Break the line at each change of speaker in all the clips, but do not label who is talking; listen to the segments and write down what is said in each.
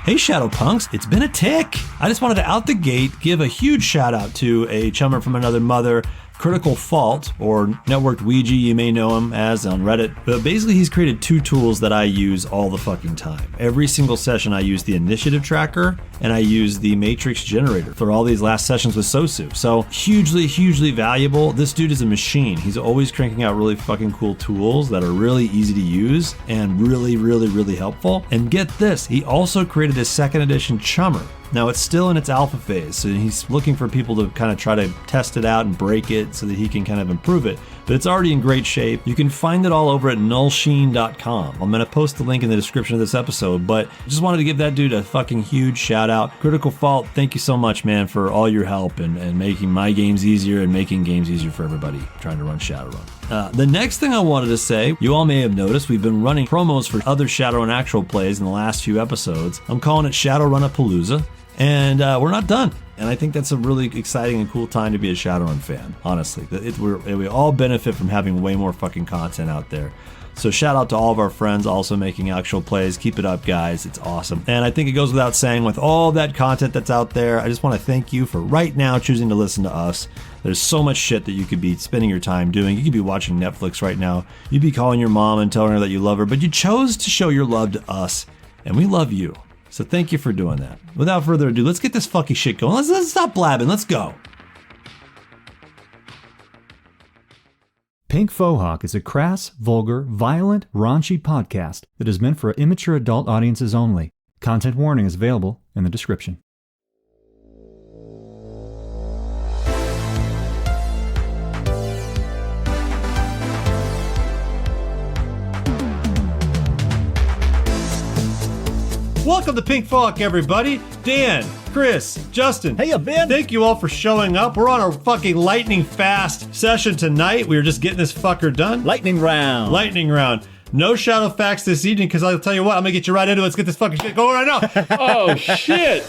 Hey Shadowpunks, it's been a tick. I just wanted to out the gate give a huge shout out to a chummer from another mother, CriticalFault, or NetworkedOuija, you may know him as on Reddit. But basically he's created two tools that I use all the fucking time. Every single session I use the initiative tracker and I use the matrix generator for all these last sessions with Sosu. So hugely valuable. This dude is a machine. He's always cranking out really fucking cool tools that are really easy to use and really helpful. And get this, he also created his second edition chummer. Now it's still in its alpha phase, so he's looking for people to kind of try to test it out and break it so that he can kind of improve it. But it's already in great shape. You can find it all over at nullsheen.com. I'm going to post the link in the description of this episode, but just wanted to give that dude a fucking huge shout out. CriticalFault, thank you so much, man, for all your help and making my games easier and making games easier for everybody trying to run Shadowrun. The next thing I wanted to say, you all may have noticed we've been running promos for other Shadowrun actual plays in the last few episodes. I'm calling it Shadowrun-a-Palooza. And we're not done. And I think that's a really exciting and cool time to be a Shadowrun fan, honestly. We all benefit from having way more fucking content out there. So shout out to all of our friends also making actual plays. Keep it up, guys. It's awesome. And I think it goes without saying, with all that content that's out there, I just want to thank you for right now choosing to listen to us. There's so much shit that you could be spending your time doing. You could be watching Netflix right now. You'd be calling your mom and telling her that you love her, but you chose to show your love to us, and we love you. So thank you for doing that. Without further ado, let's get this fucking shit going. Let's stop blabbing. Let's go.
Pink Fohawk is a crass, vulgar, violent, raunchy podcast that is meant for immature adult audiences only. Content warning is available in the description.
Welcome to Pink Fohawk, everybody. Dan, Chris, Justin.
Hey, Ben.
Thank you all for showing up. We're on a fucking lightning fast session tonight. We were just getting this fucker done.
Lightning round.
Lightning round. No shadow facts this evening, because I'll tell you what, I'm going to get you right into it. Let's get this fucking shit going right now.
Oh, shit.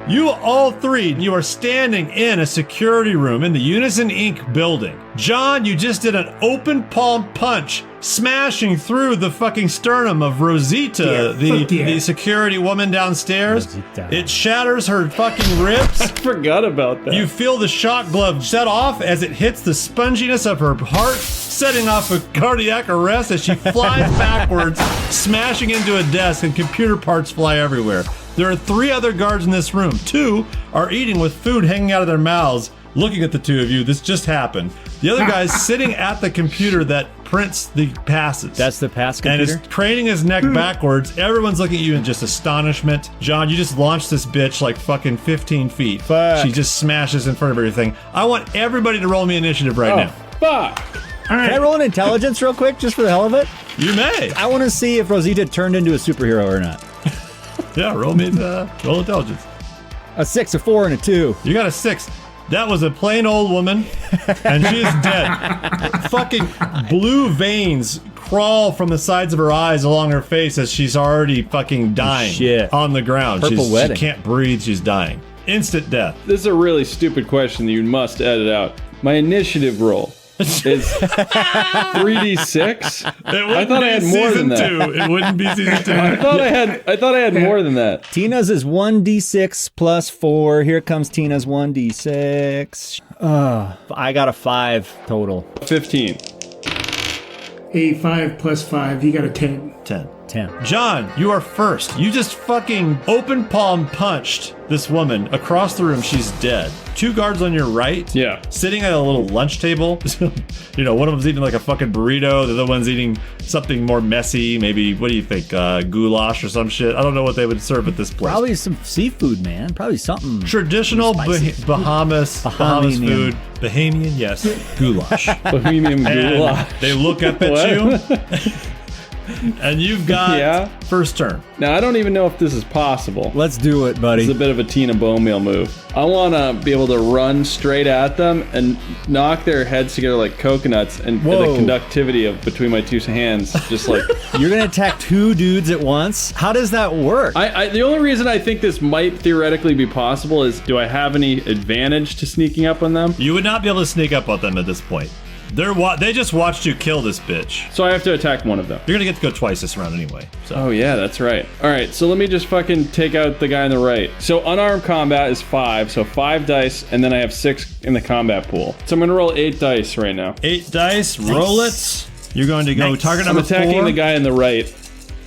You all three, you are standing in a security room in the Unison Inc. building. John, you just did an open palm punch, smashing through the fucking sternum of Rosita, the security woman downstairs.
Rosita.
It shatters her fucking ribs.
I forgot about that.
You feel the shock glove set off as it hits the sponginess of her heart, setting off a cardiac arrest as she flies backwards, smashing into a desk, and computer parts fly everywhere. There are 3 other guards in this room. 2 are eating with food hanging out of their mouths, looking at the 2 of you. This just happened. The other guy's sitting at the computer that prints the passes.
That's the pass computer?
And is craning his neck backwards. Everyone's looking at you in just astonishment. John, you just launched this bitch like fucking 15 feet.
Fuck.
She just smashes in front of everything. I want everybody to roll me initiative right now.
Fuck.
All right.
Can I roll an intelligence real quick, just for the hell of it?
You may.
I want to see if Rosita turned into a superhero or not.
Yeah, roll me roll intelligence.
A 6, a 4, and a 2.
You got a 6. That was a plain old woman, and she is dead. Fucking blue veins crawl from the sides of her eyes along her face as she's already fucking dying.
Shit.
On the ground.
Purple wedding.
She can't breathe. She's dying. Instant death.
This is a really stupid question that you must edit out. My initiative roll is 3d6. I thought I had more than that.
It wouldn't be season 2.
I thought I had more than that.
Tina's is 1d6 plus 4. Here comes Tina's 1d6. I got a 5 total.
15.
A 5 plus 5, you got a 10.
10.
10.
John, you are first. You just fucking open palm punched this woman across the room. She's dead. 2 guards on your right.
Yeah.
Sitting at a little lunch table. You know, one of them's eating like a fucking burrito. The other one's eating something more messy. Maybe, what do you think? Goulash or some shit? I don't know what they would serve at this place.
Probably some seafood, man. Probably something.
Traditional Bahamas food. Bahamian, yes. Goulash.
Bohemian goulash.
They look up at you. And you've got first turn.
Now, I don't even know if this is possible.
Let's do it, buddy.
It's a bit of a Tina Bowmeal move. I want to be able to run straight at them and knock their heads together like coconuts, and the conductivity of between my 2 hands, just like...
You're going to attack 2 dudes at once? How does that work?
The only reason I think this might theoretically be possible is, do I have any advantage to sneaking up on them?
You would not be able to sneak up on them at this point. They just watched you kill this bitch.
So I have to attack one of them.
You're gonna get to go twice this round anyway. So.
Oh yeah, that's right. All right, so let me just fucking take out the guy on the right. So unarmed combat is 5, so 5 dice, and then I have 6 in the combat pool. So I'm gonna roll 8 dice right now.
8 dice, roll it. You're going to go target number 4.
I'm attacking the guy on the right,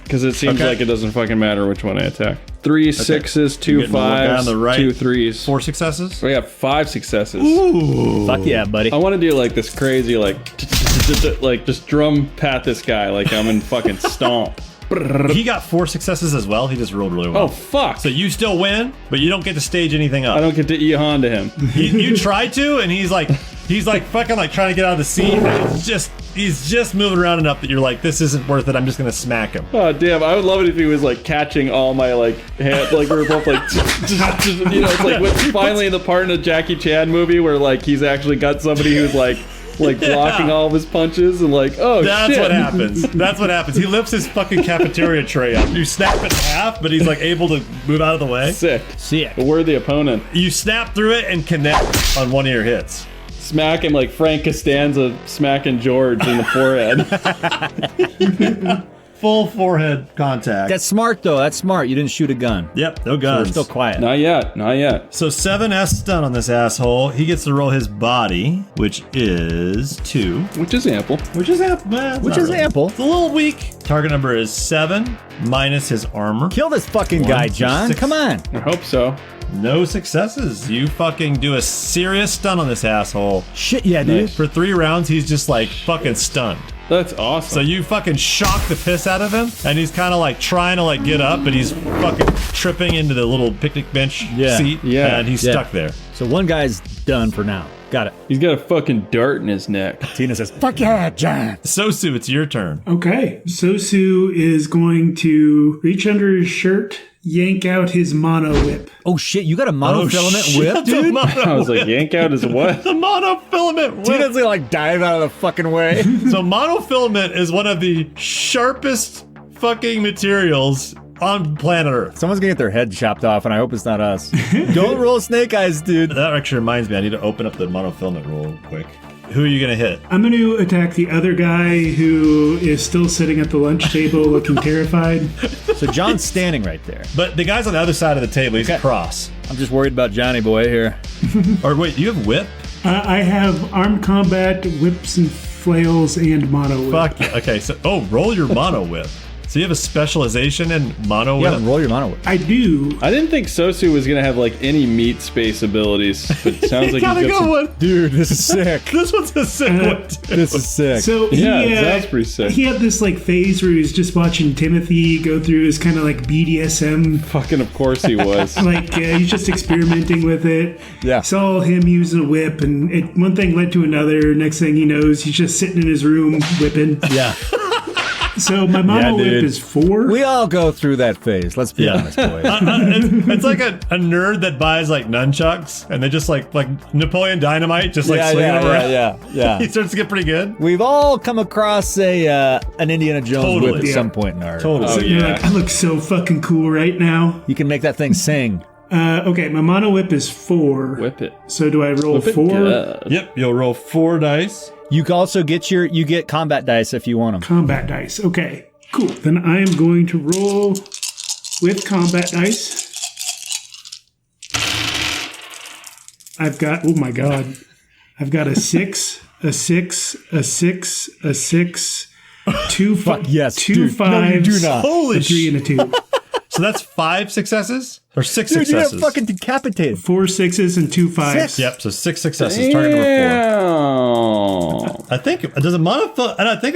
because it seems like it doesn't fucking matter which one I attack. 3 6s, 2 5s, 2 3s.
4 successes?
We got 5 successes.
Ooh. Fuck yeah, buddy.
I want to do like this crazy, like just drum pat this guy like I'm in fucking Stomp.
He got 4 successes as well. He just rolled really well.
Oh, fuck.
So you still win, but you don't get to stage anything up.
I don't get to E-Han to him.
You tried to, and he's like fucking like trying to get out of the seat. And he's just moving around enough that you're like, this isn't worth it. I'm just gonna smack him.
Oh damn! I would love it if he was like catching all my like hand, like we were both like, you know, it's like finally in the part in a Jackie Chan movie where like he's actually got somebody who's like blocking all of his punches and like, oh
That's
shit.
what happens. That's what happens. He lifts his fucking cafeteria tray up. You snap it in half, but he's like able to move out of the way.
Sick.
Sick.
A worthy opponent.
You snap through it and connect on one of your hits.
Smack him like Frank Costanza smacking George in the forehead.
Full forehead contact.
That's smart, though. That's smart. You didn't shoot a gun.
Yep, no
So
guns.
we're still quiet.
Not yet. Not yet.
So 7S stun on this asshole. He gets to roll his body, which is 2.
Which is ample.
Which is ample.
Which is ample.
It's a little weak. Target number is 7 minus his armor.
Kill this fucking guy, John.
6.
Come on.
I hope so.
No successes. You fucking do a serious stun on this asshole.
Shit, yeah, dude.
For 3 rounds, he's just like fucking stunned.
That's awesome.
So you fucking shock the piss out of him, and he's kind of like trying to like get up, but he's fucking tripping into the little picnic bench seat, and he's stuck there.
So one guy's done for now. Got it.
He's got a fucking dart in his neck.
Tina says, fuck yeah, John.
Sosu, it's your turn.
Okay, Sosu is going to reach under his shirt, yank out his mono whip.
Oh shit, you got a monofilament whip, dude?
I was like, yank out his what?
The monofilament whip.
Tina's gonna like dive out of the fucking way.
So monofilament is one of the sharpest fucking materials on planet Earth.
Someone's gonna get their head chopped off, and I hope it's not us. Don't roll snake eyes, dude.
That actually reminds me, I need to open up the monofilament real quick. Who are you gonna hit?
I'm going to attack the other guy who is still sitting at the lunch table looking terrified.
So John's standing right there.
But the guy's on the other side of the table. He's across.
I'm just worried about Johnny boy here.
Or wait, you have whip?
I have armed combat, whips and flails, and mono whip.
Fuck yeah. Okay, so roll your mono whip. So you have a specialization in mono
Yeah,
whip?
roll your mono whip.
I do.
I didn't think Sosu was gonna have like any meat space abilities, but it sounds like he's got some...
one.
Dude, this is sick.
This one's a sick one. Too.
This is sick.
So
Yeah,
he,
it sounds pretty sick.
He had this like phase where he was just watching Timothy go through his kind of like BDSM.
Fucking of course he was.
Like he's just experimenting with it.
Yeah.
Saw him using a whip, and one thing led to another. Next thing he knows, he's just sitting in his room whipping.
Yeah.
So my mono whip
dude.
is 4.
We all go through that phase. Let's be honest, boys.
It's like a nerd that buys like nunchucks and they just like Napoleon Dynamite, just like swinging them around.
yeah.
He starts to get pretty good.
We've all come across an Indiana Jones
Totally.
whip at
Yeah.
some point in our
Totally.
Oh,
You're
yeah.
like, I look so fucking cool right now.
You can make that thing sing.
Okay, my mono whip is 4.
Whip it.
So do I roll
Whip it
4?
good.
Yep, you'll roll 4 dice.
You can also get combat dice if you want them.
Combat dice. Okay, cool. Then I am going to roll with combat dice. I've got, oh my god, I've got a 6, a 6, a 6, a 6, 2,
Fuck yes,
2
dude.
5s,
No, you do not.
Holy
a 3 and a 2.
So that's 5 successes? Or 6
Dude, you got
successes?
fucking decapitated.
4 6s and 2 5s.
Six?
Yep, so 6 successes. Target number 4.
Damn.
I think a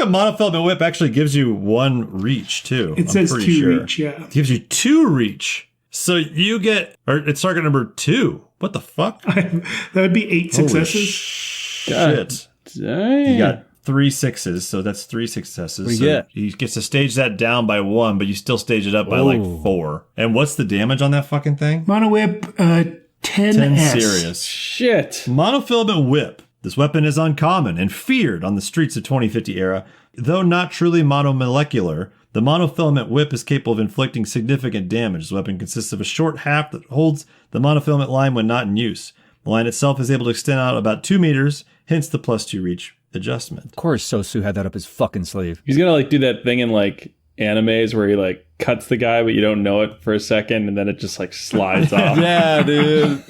monofilament whip actually gives you 1 reach too.
It says
I'm
2
pretty sure.
reach, yeah.
It gives you 2 reach. So you get, or it's target number 2. What the fuck?
That would be 8 successes.
Shit.
Dang.
You got 3 6s, so that's 3 successes.
What do you
So
get?
he gets to stage that down by 1, but you still stage it up by like 4. And what's the damage on that fucking thing?
Mono whip, 10
10
S.
serious.
Shit.
Monofilament whip. This weapon is uncommon and feared on the streets of 2050 era. Though not truly monomolecular, the monofilament whip is capable of inflicting significant damage. This weapon consists of a short haft that holds the monofilament line when not in use. The line itself is able to extend out about 2 meters, hence the +2 reach. adjustment.
Of course, Sosu had that up his fucking sleeve.
He's gonna like do that thing in like animes where he like cuts the guy, but you don't know it for a second, and then it just like slides off.
Yeah, dude.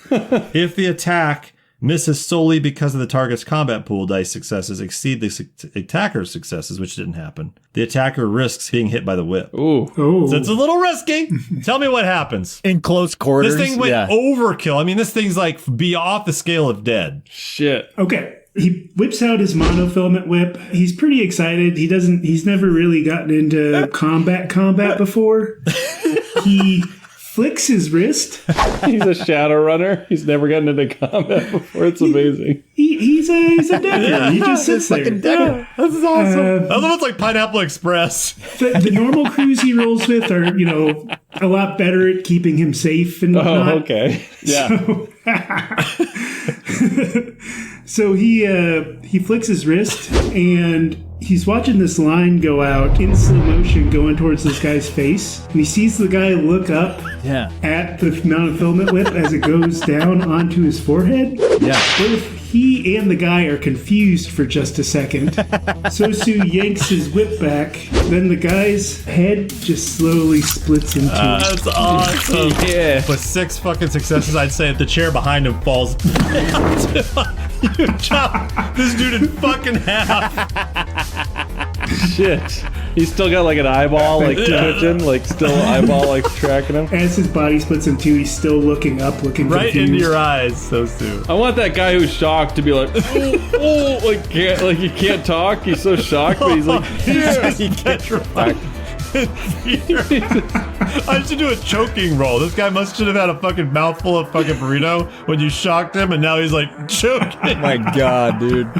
If the attack misses solely because of the target's combat pool dice successes exceed the attacker's successes, which didn't happen, the attacker risks being hit by the whip.
Ooh.
Oh,
So it's a little risky. Tell me what happens.
In close quarters.
This thing went overkill. I mean, this thing's like be off the scale of dead.
Shit.
okay. He whips out his monofilament whip. He's pretty excited. He's never really gotten into combat before. He flicks his wrist.
He's a Shadowrunner. He's never gotten into combat before. It's amazing.
He's a decker. He just sits there.
Yeah, this is awesome. That looks like Pineapple Express.
The normal crews he rolls with are, a lot better at keeping him safe and whatnot.
Oh, okay. Yeah.
So he flicks his wrist and he's watching this line go out in slow motion going towards this guy's face. And he sees the guy look up at the monofilament whip as it goes down onto his forehead.
Yeah.
Both he and the guy are confused for just a second. Sosu yanks his whip back. Then the guy's head just slowly splits in two.
That's awesome.
Yeah.
With 6 fucking successes, I'd say the chair behind him falls. You chop this dude in fucking half.
Shit. He's still got like an eyeball, like twitching, like still eyeball, like tracking him.
As his body splits in two, he's still looking up, looking
Right
confused.
into your eyes, so soon.
I want that guy who's shocked to be like, oh, like he can't talk. He's so shocked, but he's like, yeah.
He petrified. I should do a choking roll. This guy should have had a fucking mouthful of fucking burrito when you shocked him, and now he's like choking.
My God, dude.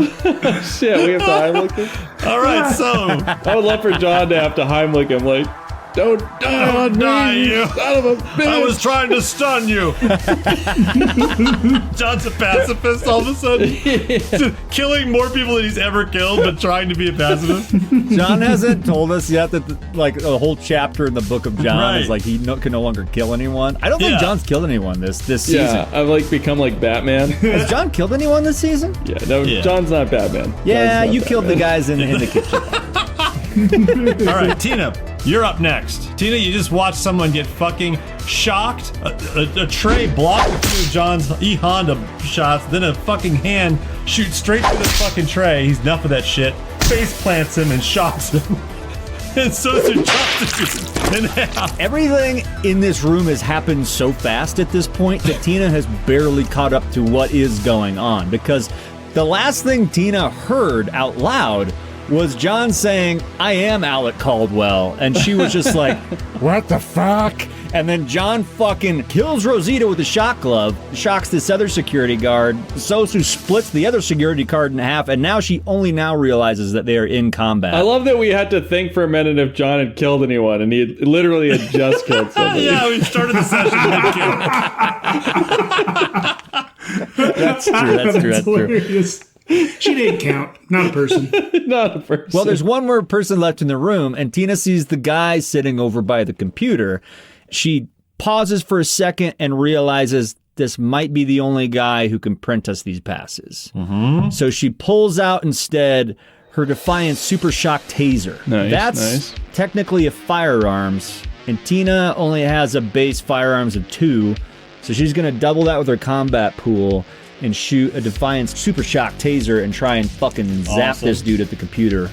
Shit, we have to Heimlich him.
All right, so
I would love for John to have to Heimlich him, like, don't die,
you
son of a bitch.
I was trying to stun you. John's a pacifist all of a sudden. Killing more people than he's ever killed, but trying to be a pacifist.
John hasn't told us yet that the whole chapter in the book of John is like he can no longer kill anyone. I don't think John's killed anyone this season.
Yeah, I've like become like Batman.
Has John killed anyone this season?
Yeah, no, John's not Batman.
Yeah,
John's
you
not
killed the guys in the kitchen.
All right, Tina, you're up next. Tina, you just watched someone get fucking shocked. A tray blocked a few of John's E-Honda shots, then a fucking hand shoots straight through the fucking tray. He's enough of that shit. Face plants him and shocks him. And Sosu chops him in half.
Everything in this room has happened so fast at this point that Tina has barely caught up to what is going on, because the last thing Tina heard out loud was John saying, "I am Alec Caldwell," and she was just like, "What the fuck?" And then John fucking kills Rosita with a shock glove, shocks this other security guard. Sosu splits the other security guard in half, and now she only now realizes that they are in combat.
I love that we had to think for a minute if John had killed anyone, and he literally had just killed somebody.
Yeah, we started the session with
That's true. That's true.
Hilarious. She didn't count. Not a person.
Not a person.
Well, there's one more person left in the room, and Tina sees the guy sitting over by the computer. She pauses for a second and realizes this might be the only guy who can print us these passes. Mm-hmm. So she pulls out instead her Defiant Super Shock Taser. That's technically a firearms, and Tina only has a base firearms of 2, so she's going to double that with her combat pool and shoot a Defiance Super Shock Taser and try and fucking zap this dude at the computer.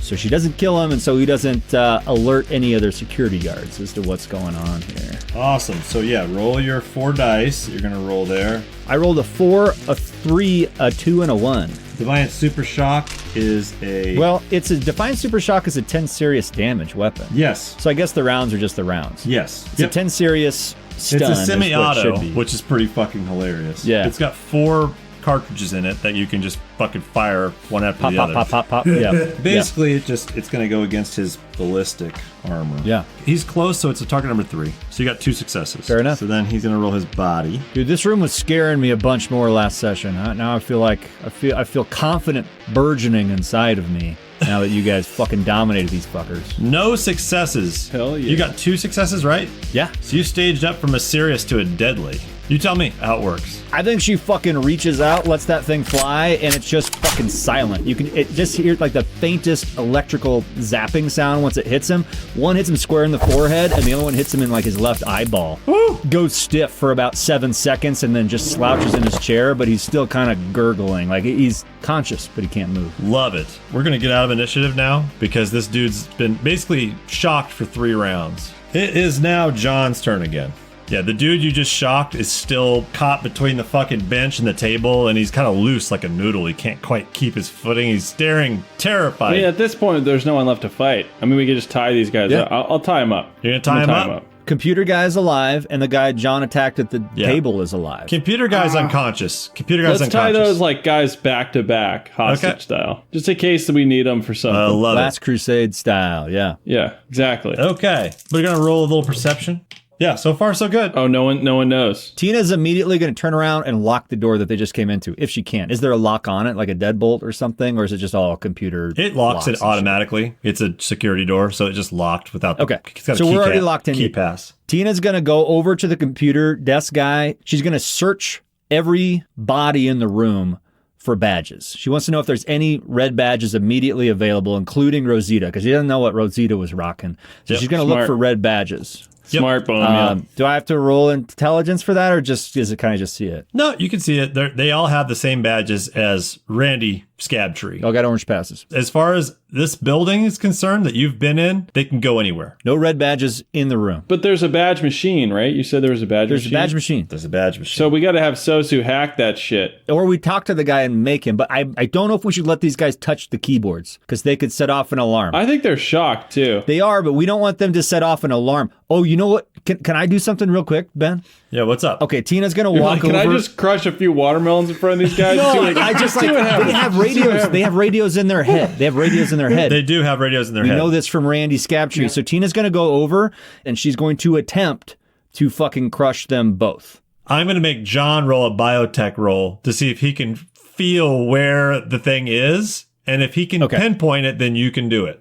So she doesn't kill him, and so he doesn't alert any other security guards as to what's going on here.
Awesome. So yeah, roll your 4 dice. You're gonna roll there.
I rolled a 4, a 3, a 2, and a 1.
Defiant Super Shock is a...
Well, Defiant Super Shock is a 10 serious damage weapon.
Yes.
So I guess the rounds are just the rounds.
Yes.
It's a 10 serious stun.
It's a semi-auto,
is what it should be.
which is pretty fucking hilarious.
Yeah.
It's got 4 cartridges in it that you can just fucking fire one after
Pop,
the
pop,
other.
pop, pop, pop. Yeah.
Basically, it's going to go against his ballistic armor.
Yeah.
He's close, so it's a target number 3. So you got 2 successes.
Fair enough.
So then he's going to roll his body.
Dude, this room was scaring me a bunch more last session. Now I feel like I feel confident burgeoning inside of me now that you guys fucking dominated these fuckers.
No successes.
Hell yeah.
You got 2 successes, right?
Yeah.
So you staged up from a serious to a deadly. You tell me how it works.
I think she fucking reaches out, lets that thing fly, and it's just fucking silent. It just hears like the faintest electrical zapping sound once it hits him. One hits him square in the forehead, and the other one hits him in like his left eyeball. Woo! Goes stiff for about 7 seconds, and then just slouches in his chair, but he's still kind of gurgling. Like he's conscious, but he can't move.
Love it. We're gonna get out of initiative now because this dude's been basically shocked for 3 rounds. It is now John's turn again. Yeah, the dude you just shocked is still caught between the fucking bench and the table, and he's kind of loose like a noodle. He can't quite keep his footing. He's staring terrified.
I mean, at this point, there's no one left to fight. I mean, we could just tie these guys up. I'll tie him up.
You're gonna tie him up?
Computer guy's alive, and the guy John attacked at the table is alive.
Computer guy's unconscious.
Let's tie those like guys back to back, hostage style, just in case we need them for something.
Last Crusade style, yeah.
Yeah, exactly.
Okay, we're gonna roll a little perception. Yeah, so far so good.
Oh, no one knows.
Tina's immediately going to turn around and lock the door that they just came into, if she can. Is there a lock on it, like a deadbolt or something, or is it just all computer?
It locks it automatically. It's a security door, so it just locked without.
Okay, so we're already locked in.
Key pass.
Tina's going to go over to the computer desk guy. She's going to search every body in the room for badges. She wants to know if there's any red badges immediately available, including Rosita, because she doesn't know what Rosita was rocking. So she's going to look for red badges.
Smart bone.
Do I have to roll intelligence for that, or just is it kind of just see it?
No, you can see it. They all have the same badges as Randy Scabtree.
All got orange passes.
As far as this building is concerned that you've been in, they can go anywhere.
No red badges in the room.
But there's a badge machine, right? You said there was a badge machine?
There's a badge machine.
There's a badge machine.
So we got to have Sosu hack that shit.
Or we talk to the guy and make him, but I don't know if we should let these guys touch the keyboards, because they could set off an alarm.
I think they're shocked, too.
They are, but we don't want them to set off an alarm. Oh, you know what? Can I do something real quick, Ben?
Yeah, what's up?
Okay, Tina's going to walk over.
Can I just crush a few watermelons in front of these guys?
No, I just like, they have radios. They have radios in their head. They have radios in their head.
They do have radios in their head.
We know this from Randy Scabtree. Yeah. So Tina's going to go over, and she's going to attempt to fucking crush them both.
I'm going to make John roll a biotech roll to see if he can feel where the thing is. And if he can pinpoint it, then you can do it.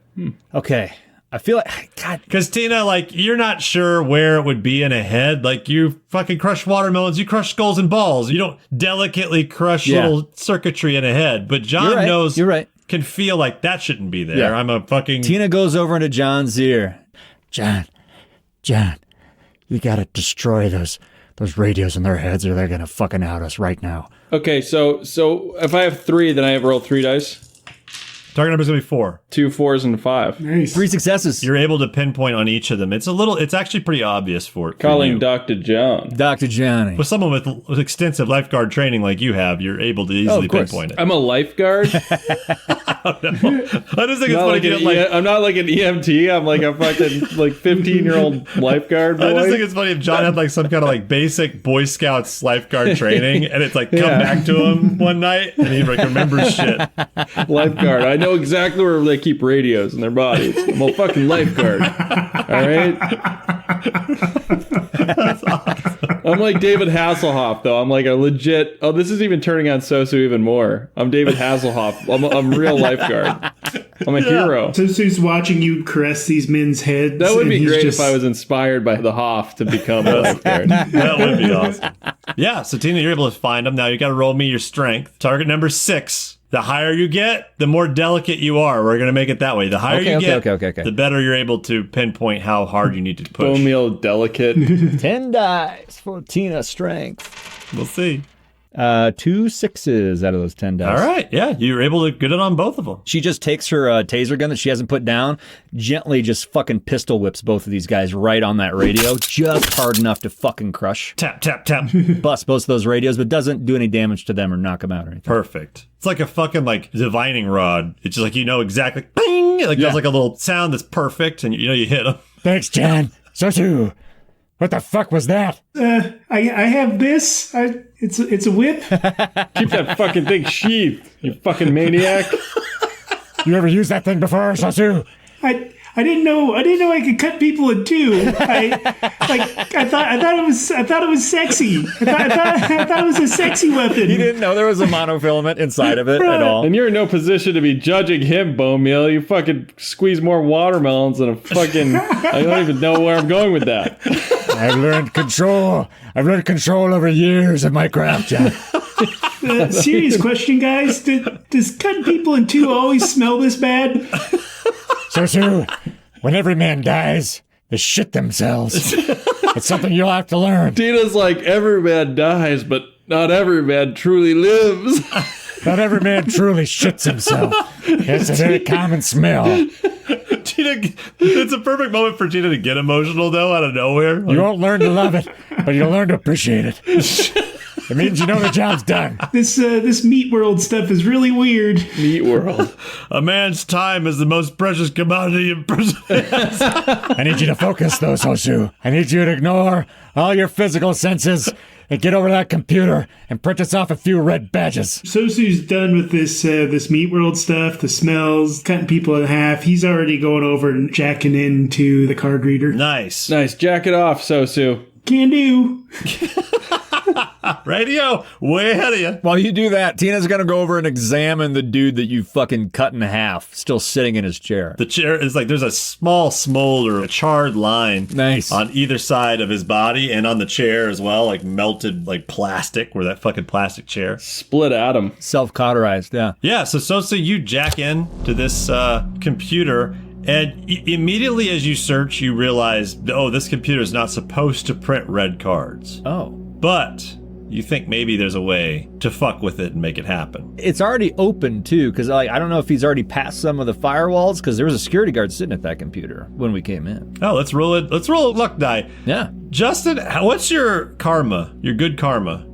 Okay. I feel like, God.
Because Tina, like, you're not sure where it would be in a head. Like, you fucking crush watermelons, you crush skulls and balls. You don't delicately crush little circuitry in a head. But John knows, can feel like that shouldn't be there. Yeah. I'm a fucking...
Tina goes over into John's ear. John, you gotta destroy those radios in their heads, or they're gonna fucking out us right now.
Okay, so if I have 3, then I have roll 3 dice.
Target number's gonna be 4.
2 4s and 5.
Nice.
3 successes.
You're able to pinpoint on each of them. It's actually pretty obvious for
calling Dr. John.
Dr. Johnny.
With someone with extensive lifeguard training like you have, you're able to easily pinpoint it.
I'm a lifeguard.
I just think it's funny.
I'm not like an EMT. I'm like a fucking 15-year-old lifeguard boy.
I just think it's funny if John had like some kind of like basic Boy Scouts lifeguard training, and it's like come back to him one night and he like remembers shit.
Lifeguard. I know exactly where they keep radios in their bodies. I'm a fucking lifeguard. All right.
That's awesome.
I'm like David Hasselhoff, though. I'm like a legit. Oh, this is even turning on Sosu even more. I'm David Hasselhoff. I'm a real lifeguard. I'm a hero.
Sosu's watching you caress these men's heads.
That would be great if I was inspired by the Hoff to become a lifeguard.
That would be awesome. Yeah, so Tina, you're able to find them. Now you got to roll me your strength. Target number 6. The higher you get, the more delicate you are. We're going to make it that way. The higher you get, the better you're able to pinpoint how hard you need to push.
Bone meal delicate.
10 dice for Tina's strength.
We'll see.
2 6s out of those 10 dice.
All right. Yeah, you were able to get it on both of them.
She just takes her taser gun that she hasn't put down, gently just fucking pistol whips both of these guys right on that radio, just hard enough to fucking crush.
Tap, tap, tap.
Bust both of those radios, but doesn't do any damage to them or knock them out or anything.
Perfect. It's like a fucking like divining rod. It's just like, exactly, bing! It does like a little sound that's perfect, and you hit them.
Thanks, John. Sosu. What the fuck was that?
I have this. It's a whip.
Keep that fucking thing sheathed, you fucking maniac.
You ever used that thing before, Sosu?
I didn't know I could cut people in two. I thought it was sexy. I thought it was a sexy weapon.
You didn't know there was a monofilament inside of it at all.
And you're in no position to be judging him, Bone Meal. You fucking squeeze more watermelons than a fucking. I don't even know where I'm going with that.
I've learned control. I've learned control over years of my craft, John.
Serious question, guys. Does cutting people in two always smell this bad?
So, when every man dies, they shit themselves. It's something you'll have to learn.
Tina's like, every man dies, but not every man truly lives.
Not every man truly shits himself. It's a very common smell.
Tina, it's a perfect moment for Tina to get emotional, though, out of nowhere.
You won't learn to love it, but you'll learn to appreciate it. It means you know the job's done.
This meat world stuff is really weird.
Meat world.
A man's time is the most precious commodity in prison.
I need you to focus, though, Sosu. I need you to ignore all your physical senses and get over to that computer and print us off a few red badges.
Sosu's done with this meat world stuff, the smells, cutting people in half. He's already going over and jacking into the card reader.
Nice.
Nice. Jack it off, Sosu.
Can do.
Radio, way ahead of you.
While you do that, Tina's gonna go over and examine the dude that you fucking cut in half, still sitting in his chair.
The chair is like, there's a small smolder, a charred line
Nice.
on either side of his body and on the chair as well, like melted like plastic, where that fucking plastic chair.
Split atom.
Self-cauterized, yeah.
Yeah, so you jack in to this computer, and immediately as you search, you realize, oh, this computer is not supposed to print red cards.
Oh.
But you think maybe there's a way to fuck with it and make it happen.
It's already open, too, because I don't know if he's already passed some of the firewalls, because there was a security guard sitting at that computer when we came in.
Oh, let's roll it. Let's roll a luck die.
Yeah.
Justin, what's your karma? Your good karma?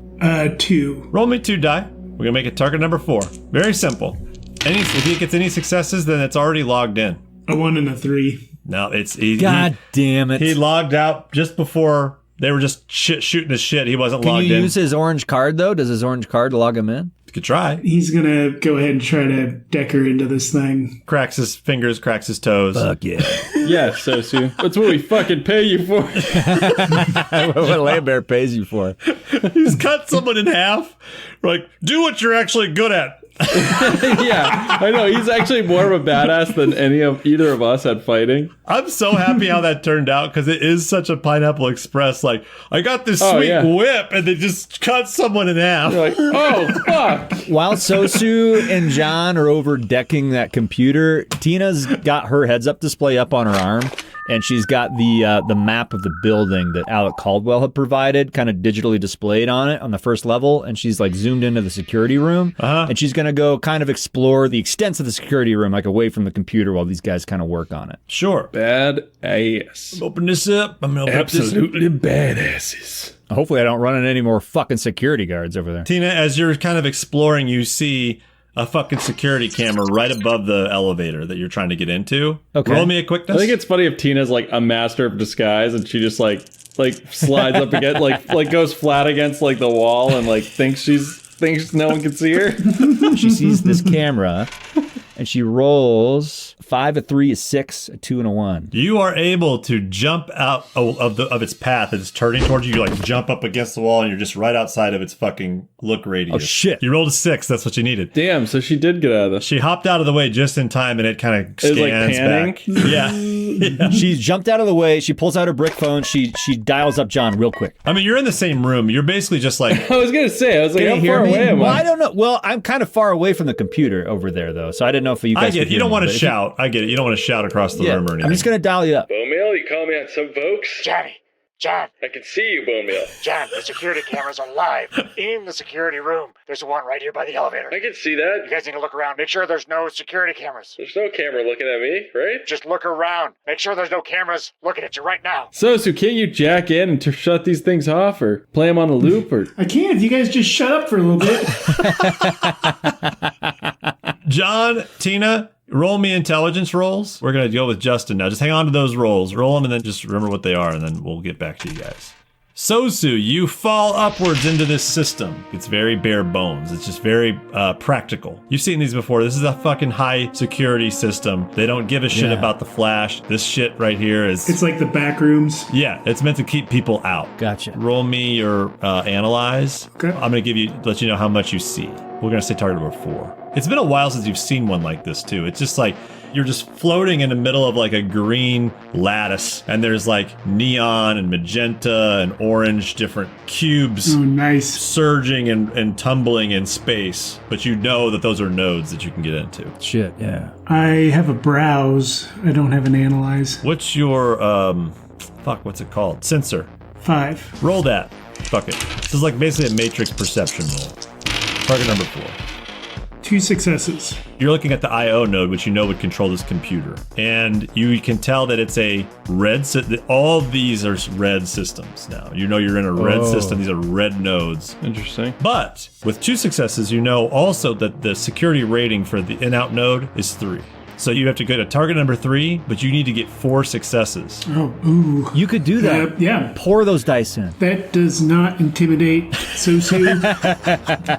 2.
Roll me 2 die. We're gonna make it target number 4. Very simple. If he gets any successes, then it's already logged in.
A 1 and a 3.
No,
God damn it.
He logged out just before they were just shooting his shit. He wasn't
Can
logged
you
in.
use his orange card, though? Does his orange card log him in?
You could try.
He's gonna go ahead and try to deck her into this thing.
Cracks his fingers, cracks his toes.
Fuck yeah.
Yeah, Sosu. That's what we fucking pay you for.
What Laybear pays you for.
He's cut someone in half. We're like, do what you're actually good at.
Yeah, I know. He's actually more of a badass than either of us at fighting.
I'm so happy how that turned out, because it is such a Pineapple Express. Like, I got this sweet whip, and they just cut someone in half.
You're like, oh, fuck.
While Sosu and John are over decking that computer, Tina's got her heads-up display up on her arm, and she's got the map of the building that Alec Caldwell had provided, kind of digitally displayed on it on the first level, and she's like zoomed into the security room, and she's going to go kind of explore the extents of the security room, like away from the computer while these guys kind of work on it.
Sure.
Bad ass.
Open this up. I'm going to open
Absolutely badasses.
Hopefully I don't run into any more fucking security guards over there.
Tina, as you're kind of exploring, you see a fucking security camera right above the elevator that you're trying to get into.
Okay.
Roll me a quickness.
I think it's funny if Tina's like a master of disguise and she just like slides up against like goes flat against like the wall and like thinks no one can see her.
She sees this camera and she rolls 5, a 3, a 6, a 2, and a 1.
You are able to jump out of its path. It's turning towards you. You like jump up against the wall, and you're just right outside of its fucking look radius.
Oh shit!
You rolled a 6. That's what you needed.
Damn. So she did get out of this.
She hopped out of the way just in time, and it kind of
It was like
scans
panning?
back. Yeah.
She jumped out of the way. She pulls out her brick phone. She dials up John real quick.
I mean, you're in the same room. You're basically just like.
I was gonna say. I was like,
Can
how
you hear
far
me?
away am
Well,
I?
I don't know. Well, I'm kind of far away from the computer over there, though, so I didn't know if you guys.
I get it. You don't want to shout. I get it. You don't want to shout across the room or anything.
I'm just gonna dial you up.
Bone meal, you call me on some folks?
John,
I can see you, Bone meal.
John, the security cameras are live in the security room. There's one right here by the elevator.
I can see that.
You guys need to look around. Make sure there's no security cameras.
There's no camera looking at me, right?
Just look around. Make sure there's no cameras looking at you right now.
So can't you jack in and shut these things off or play them on a loop or?
I can if you guys just shut up for a little bit.
John, Tina, roll me intelligence rolls. We're going to go with Justin now. Just hang on to those rolls. Roll them and then just remember what they are, and then we'll get back to you guys. Sosu, you fall upwards into this system. It's very bare bones. It's just very practical. You've seen these before. This is a fucking high security system. They don't give a shit about the flash. This shit right here is...
It's like the back rooms.
Yeah, it's meant to keep people out.
Gotcha.
Roll me your analyze.
Okay.
I'm going to let you know how much you see. We're going to say target number 4. It's been a while since you've seen one like this, too. It's just like you're just floating in the middle of like a green lattice, and there's like neon and magenta and orange different cubes surging and tumbling in space. But you know that those are nodes that you can get into.
Shit, yeah.
I have a browse. I don't have an analyze.
What's your, what's it called? Sensor.
5.
Roll that. Fuck it. This is like basically a matrix perception roll. Target number 4.
2 successes.
You're looking at the I/O node, which you know would control this computer. And you can tell that it's a red, all of these are red systems now. You know you're in a red system. These are red nodes.
Interesting.
But with 2 successes, you know also that the security rating for the in-out node is 3. So you have to go to target number 3, but you need to get 4 successes.
Oh, ooh.
You could do that.
Yeah.
Pour those dice in.
That does not intimidate Sosu.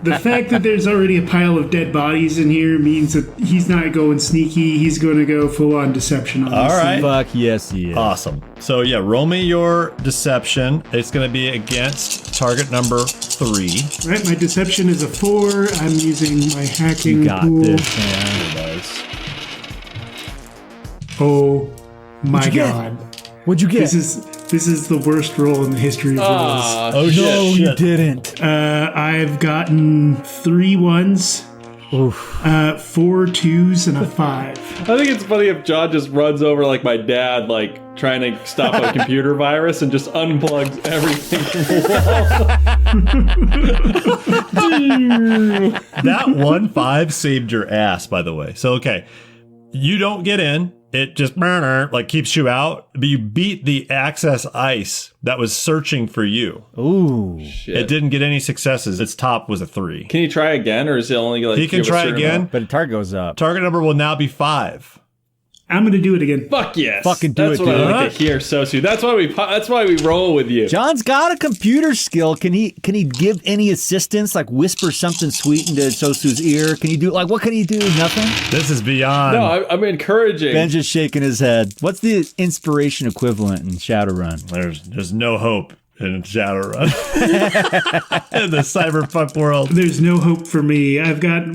The fact that there's already a pile of dead bodies in here means that he's not going sneaky. He's going to go full-on deception on this.
All right.
Fuck yes, he is.
Awesome. So yeah, roll me your deception. It's going to be against target number 3.
All right, my deception is a 4. I'm using my hacking
You got
pool.
this, man.
Oh my god.
What'd you get?
This is the worst roll in the history of rolls.
Oh shit.
No, you didn't.
I've gotten 3 1s, 4 2s, and a 5.
I think it's funny if John just runs over like my dad, like trying to stop a computer virus and just unplugs everything from the wall.
That 1-5 saved your ass, by the way. So okay, you don't get in. It just like keeps you out, but you beat the access ice that was searching for you.
Ooh.
Shit.
It didn't get any successes. Its top was a 3.
Can he try again, or is it only like
He can
give a
try
certain
again.
amount?
But the target goes up.
Target number will now be 5.
I'm going to do it again.
Fuck yes.
Fucking do
That's
it,
what
dude.
I like to hear, Sosu. That's why we roll with you.
John's got a computer skill. Can he give any assistance? Like whisper something sweet into Sosu's ear? Can he do what can he do? Nothing?
This is beyond.
No, I'm encouraging.
Ben's just shaking his head. What's the inspiration equivalent in Shadowrun?
There's no hope in Shadowrun. In the cyberpunk world.
There's no hope for me. I've got 2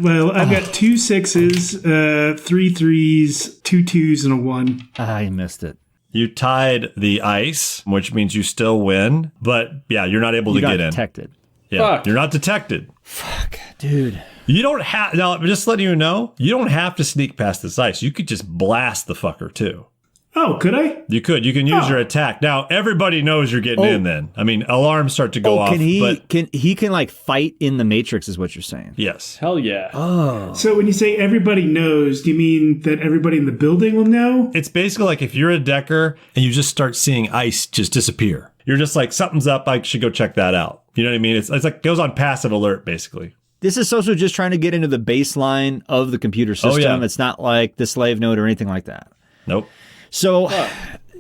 6s, 3 3s, 2 2s, and a 1.
You missed it.
You tied the ice, which means you still win. But yeah, you're not able to
You got
get in.
detected.
Yeah,
Fuck.
you're not detected.
Fuck, dude.
You don't have, now just letting you know, you don't have to sneak past this ice. You could just blast the fucker too.
Oh, could I?
You could. You can use your attack. Now, everybody knows you're getting in then. I mean, alarms start to go off.
Can he
but
can like fight in the Matrix is what you're saying?
yes.
Hell yeah.
So when you say everybody knows, do you mean that everybody in the building will know?
It's basically like if you're a decker and you just start seeing ice just disappear. You're just like, something's up. I should go check that out. You know what I mean? It's like goes on passive alert, basically.
This is also just trying to get into the baseline of the computer system.
Oh, yeah.
It's not like the slave node or anything like that.
Nope.
So,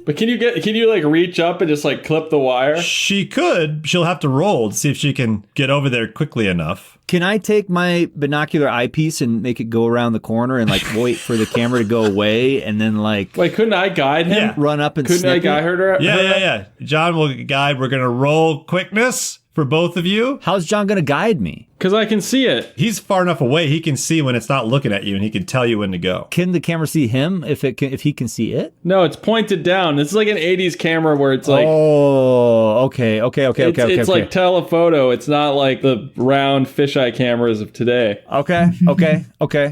But can you like reach up and just like clip the wire?
She could. She'll have to roll to see if she can get over there quickly enough.
can I take my binocular eyepiece and make it go around the corner and like wait for the camera to go away and then like
Wait, couldn't I guide him?
Yeah.
run up and
Couldn't I
snip
guide
it?
her?
Yeah. John will guide. We're going to roll quickness for both of you.
How's John going to guide me?
Because I can see it.
He's far enough away. He can see when it's not looking at you, and he can tell you when to go.
Can the camera see him if he can see it?
No, it's pointed down. It's like an 80s camera where it's like...
Oh, okay.
It's like telephoto. It's not like the round fisheye cameras of today.
Okay.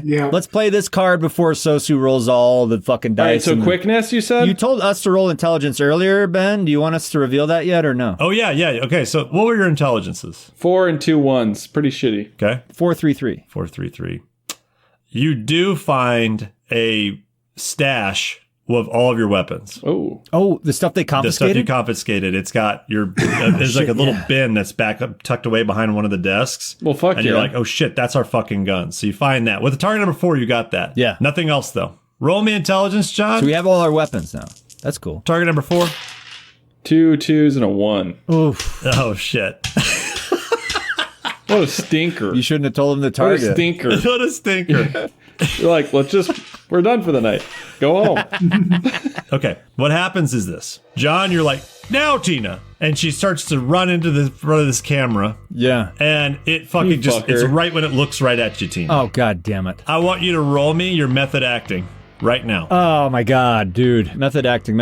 Yeah.
Let's play this card before Sosu rolls all the fucking dice.
All right, so
and-
quickness, you said?
You told us to roll intelligence earlier, Ben. Do you want us to reveal that yet or no?
Oh, yeah. Okay, so what were your intelligences?
4 and 2 1s. Pretty shitty.
Okay.
433.
433. You do find a stash of all of your weapons.
Oh, the stuff they
The stuff
confiscated?
you confiscated. It's got your... there's like a little bin that's back up, tucked away behind one of the desks.
Well, fuck
And
yeah.
you're like, oh, shit, that's our fucking gun. So you find that. With the target number 4, you got that.
Yeah.
Nothing else, though. Roll me intelligence, John.
So we have all our weapons now. That's cool.
Target number 4.
2 2s and a 1.
Oof.
Oh, shit.
What a stinker.
You shouldn't have told him the
What a
target.
stinker.
What a stinker.
You're like, let's just We're done for the night. Go home.
Okay, what happens is this. John, you're like, now, Tina. And she starts to run into the front of this camera.
Yeah.
And it fucking it's right when it looks right at you, Tina.
Oh, God damn it.
I want you to roll me your method acting right now.
Oh, my God, dude. Method acting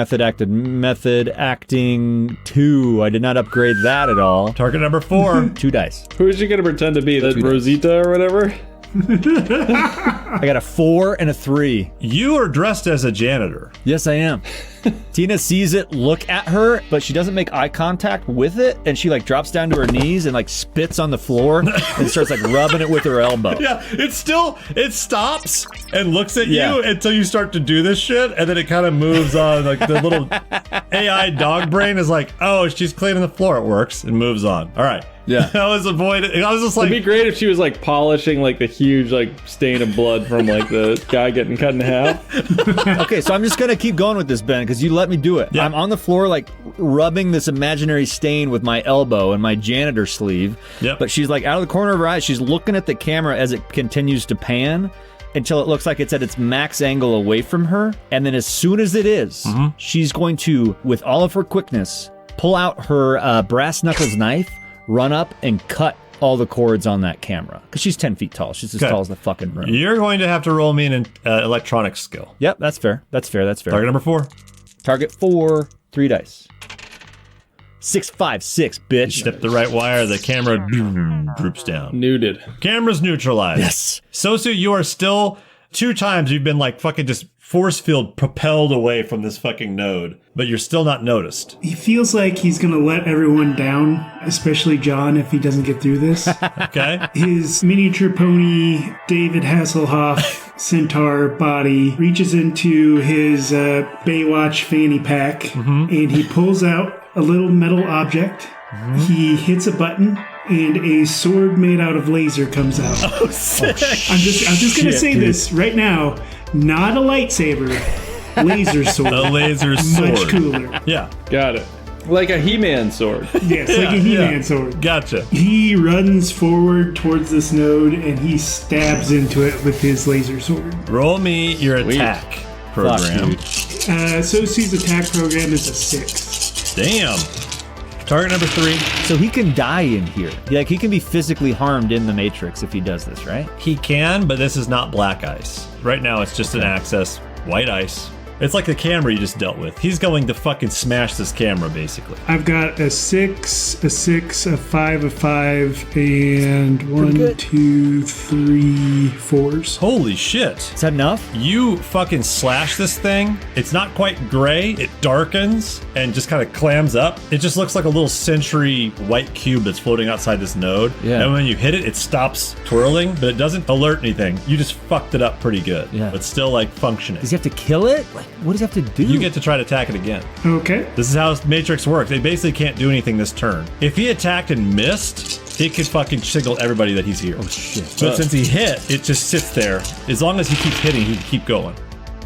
2. I did not upgrade that at all.
Target number 4.
2 dice.
Who is she going to pretend to be? The Rosita or whatever?
I got a 4 and a 3.
You are dressed as a janitor.
Yes, I am. Tina sees it look at her, but she doesn't make eye contact with it, and she like drops down to her knees and like spits on the floor and starts like rubbing it with her elbow.
Yeah, it stops and looks at you until you start to do this shit, and then it kind of moves on. Like the little AI dog brain is like, oh, she's cleaning the floor. It works and moves on. All right.
Yeah.
I was just like,
It'd be great if she was like polishing like the huge like stain of blood from like the guy getting cut in half.
Okay, so I'm just gonna keep going with this, Ben, because you let me do it.
Yeah.
I'm on the floor like rubbing this imaginary stain with my elbow and my janitor sleeve.
Yep.
But she's like out of the corner of her eye, she's looking at the camera as it continues to pan until it looks like it's at its max angle away from her. And then as soon as it is, she's going to, with all of her quickness, pull out her brass knuckles knife, run up and cut all the cords on that camera. Because she's 10 feet tall. She's as tall as the fucking room.
you're going to have to roll me an electronics skill.
Yep, that's fair. That's fair.
Target number 4.
Target 4, 3 dice. 6, 5, 6, bitch.
Step the right wire, the camera droops down.
Nuded.
Camera's neutralized.
Yes.
Sosu, you are still 2 times you've been like fucking just force field propelled away from this fucking node, but you're still not noticed.
He feels like he's going to let everyone down, especially John, if he doesn't get through this.
Okay?
His miniature pony, David Hasselhoff centaur body, reaches into his Baywatch fanny pack, and he pulls out a little metal object. He hits a button, and a sword made out of laser comes out.
Oh, sick.
I'm just going to say this right now. Not a lightsaber, laser sword.
A laser sword.
Much cooler.
Yeah.
Got it. Like a He-Man sword.
Yes, like a He-Man sword.
Gotcha.
He runs forward towards this node and he stabs into it with his laser sword.
Roll me your attack program.
Sosu's attack program is a 6.
Damn. Target number 3.
So he can die in here. Like he can be physically harmed in the Matrix if he does this, right?
He can, but this is not black ice. Right now it's just an access white ice. It's like the camera you just dealt with. He's going to fucking smash this camera, basically.
I've got a 6, a 6, a 5, a 5, and 1, 2, 3, 4s.
Holy shit.
Is that enough?
You fucking slash this thing. It's not quite gray. It darkens and just kind of clams up. It just looks like a little century white cube that's floating outside this node.
Yeah.
And when you hit it, it stops twirling, but it doesn't alert anything. You just fucked it up pretty good.
Yeah.
But still like functioning.
Does he have to kill it? Like, what does he have to do?
You get to try to attack it again.
Okay.
This is how Matrix works. They basically can't do anything this turn. If he attacked and missed, it could fucking signal everybody that he's here.
Oh, shit.
But since he hit, it just sits there. As long as he keeps hitting, he can keep going.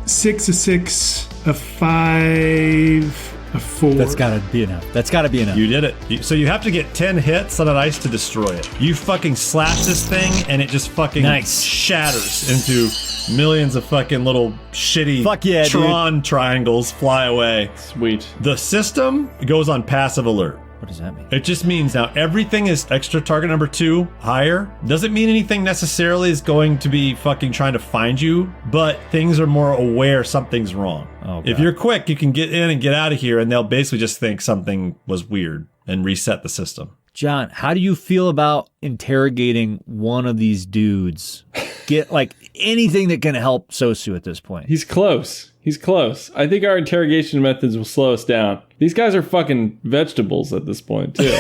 6, a 6, a 5, a 4.
That's gotta be enough. That's gotta be enough.
You did it. So you have to get 10 hits on an ice to destroy it. You fucking slash this thing, and it just fucking shatters into millions of fucking little shitty Tron triangles fly away.
Sweet.
The system goes on passive alert.
What does that mean?
It just means now everything is extra target number 2 higher. Doesn't mean anything necessarily is going to be fucking trying to find you, but things are more aware something's wrong.
Oh,
if you're quick, you can get in and get out of here, and they'll basically just think something was weird and reset the system.
John, how do you feel about interrogating one of these dudes? Get like anything that can help Sosu at this point.
He's close. He's close. I think our interrogation methods will slow us down. These guys are fucking vegetables at this point, too.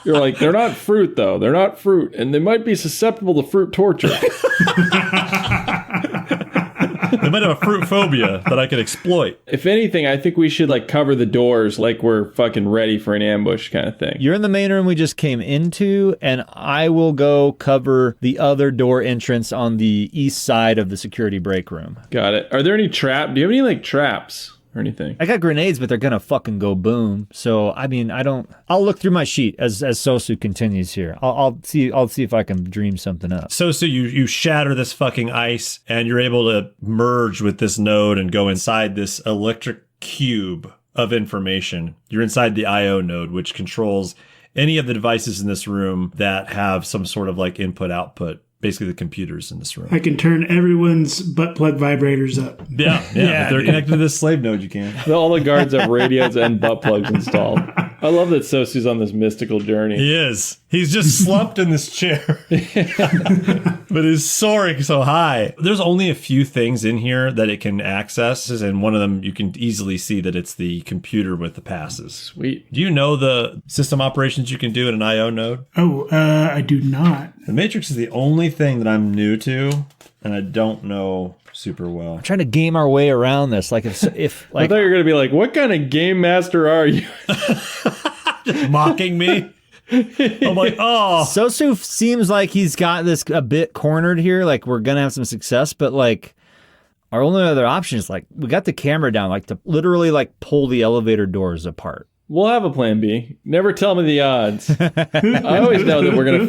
You're like, they're not fruit, though. They're not fruit, and they might be susceptible to fruit torture.
They might have a fruit phobia that I could exploit.
If anything, I think we should like cover the doors like we're fucking ready for an ambush kind of thing.
You're in the main room we just came into, and I will go cover the other door entrance on the east side of the security break room.
Got it. Are there any do you have any like traps or anything.
I got grenades, but they're gonna fucking go boom. So I mean, I'll look through my sheet as Sosu continues here. I'll see if I can dream something up.
So you shatter this fucking ice, and you're able to merge with this node and go inside this electric cube of information. You're inside the IO node, which controls any of the devices in this room that have some sort of like input output, basically the computers in this room.
I can turn everyone's butt plug vibrators up.
Yeah. If they're connected to this slave node, you can.
All the guards have radios and butt plugs installed. I love that Sosu's on this mystical journey.
He is. He's just slumped in this chair. But he's soaring so high. There's only a few things in here that it can access, and one of them you can easily see that it's the computer with the passes.
Sweet.
Do you know the system operations you can do in an IO node?
Oh, I do not.
The Matrix is the only thing that I'm new to, and I don't know super well.
I'm trying to game our way around this. Like if
I
like
thought you were going to be like, what kind of game master are you?
Just mocking me. I'm like, oh.
Sosu seems like he's got this a bit cornered here. Like we're gonna have some success, but like our only other option is like we got the camera down, like to literally like pull the elevator doors apart.
We'll have a plan B. Never tell me the odds. I always know that we're gonna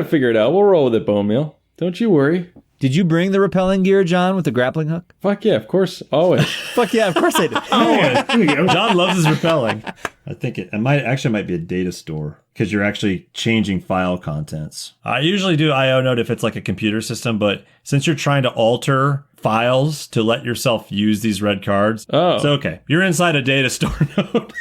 figure it out. We'll roll with it, Bone Meal. Don't you worry.
Did you bring the rappelling gear, John, with the grappling hook?
Fuck yeah, of course, always.
Fuck yeah, of course I did.
There you go.
John loves his repelling. I think it might be a data store because you're actually changing file contents. I usually do IO node if it's like a computer system, but since you're trying to alter files to let yourself use these red cards, it's okay. You're inside a data store node.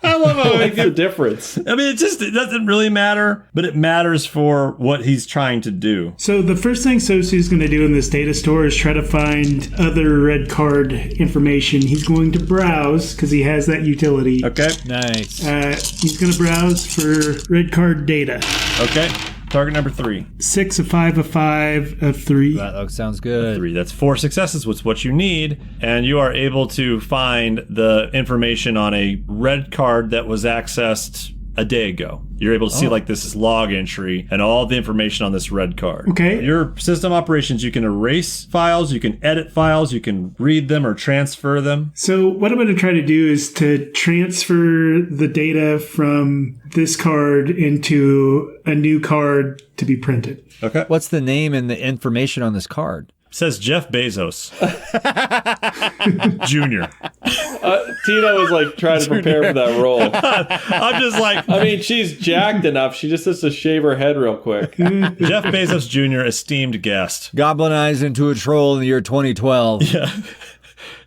I love how it
What's the difference?
I mean, it doesn't really matter, but it matters for what he's trying to do.
So the first thing Sosu's going to do in this data store is try to find other red card information. He's going to browse because he has that utility.
Okay.
Nice.
He's going to browse for red card data.
Okay. Target number 3.
6, a 5, a 5, a 3.
That sounds good.
3. That's 4 successes, which is what you need. And you are able to find the information on a red card that was accessed a day ago. You're able to see like this log entry and all the information on this red card.
Okay.
Your system operations, you can erase files, you can edit files, you can read them or transfer them.
So what I'm going to try to do is to transfer the data from this card into a new card to be printed.
Okay.
What's the name and the information on this card?
It says Jeff Bezos Jr.
Tina was like trying to prepare for that role.
I'm just like,
I mean, she's jacked enough. She just has to shave her head real quick.
Jeff Bezos Jr., esteemed guest.
Goblinized into a troll in the year 2012.
Yeah.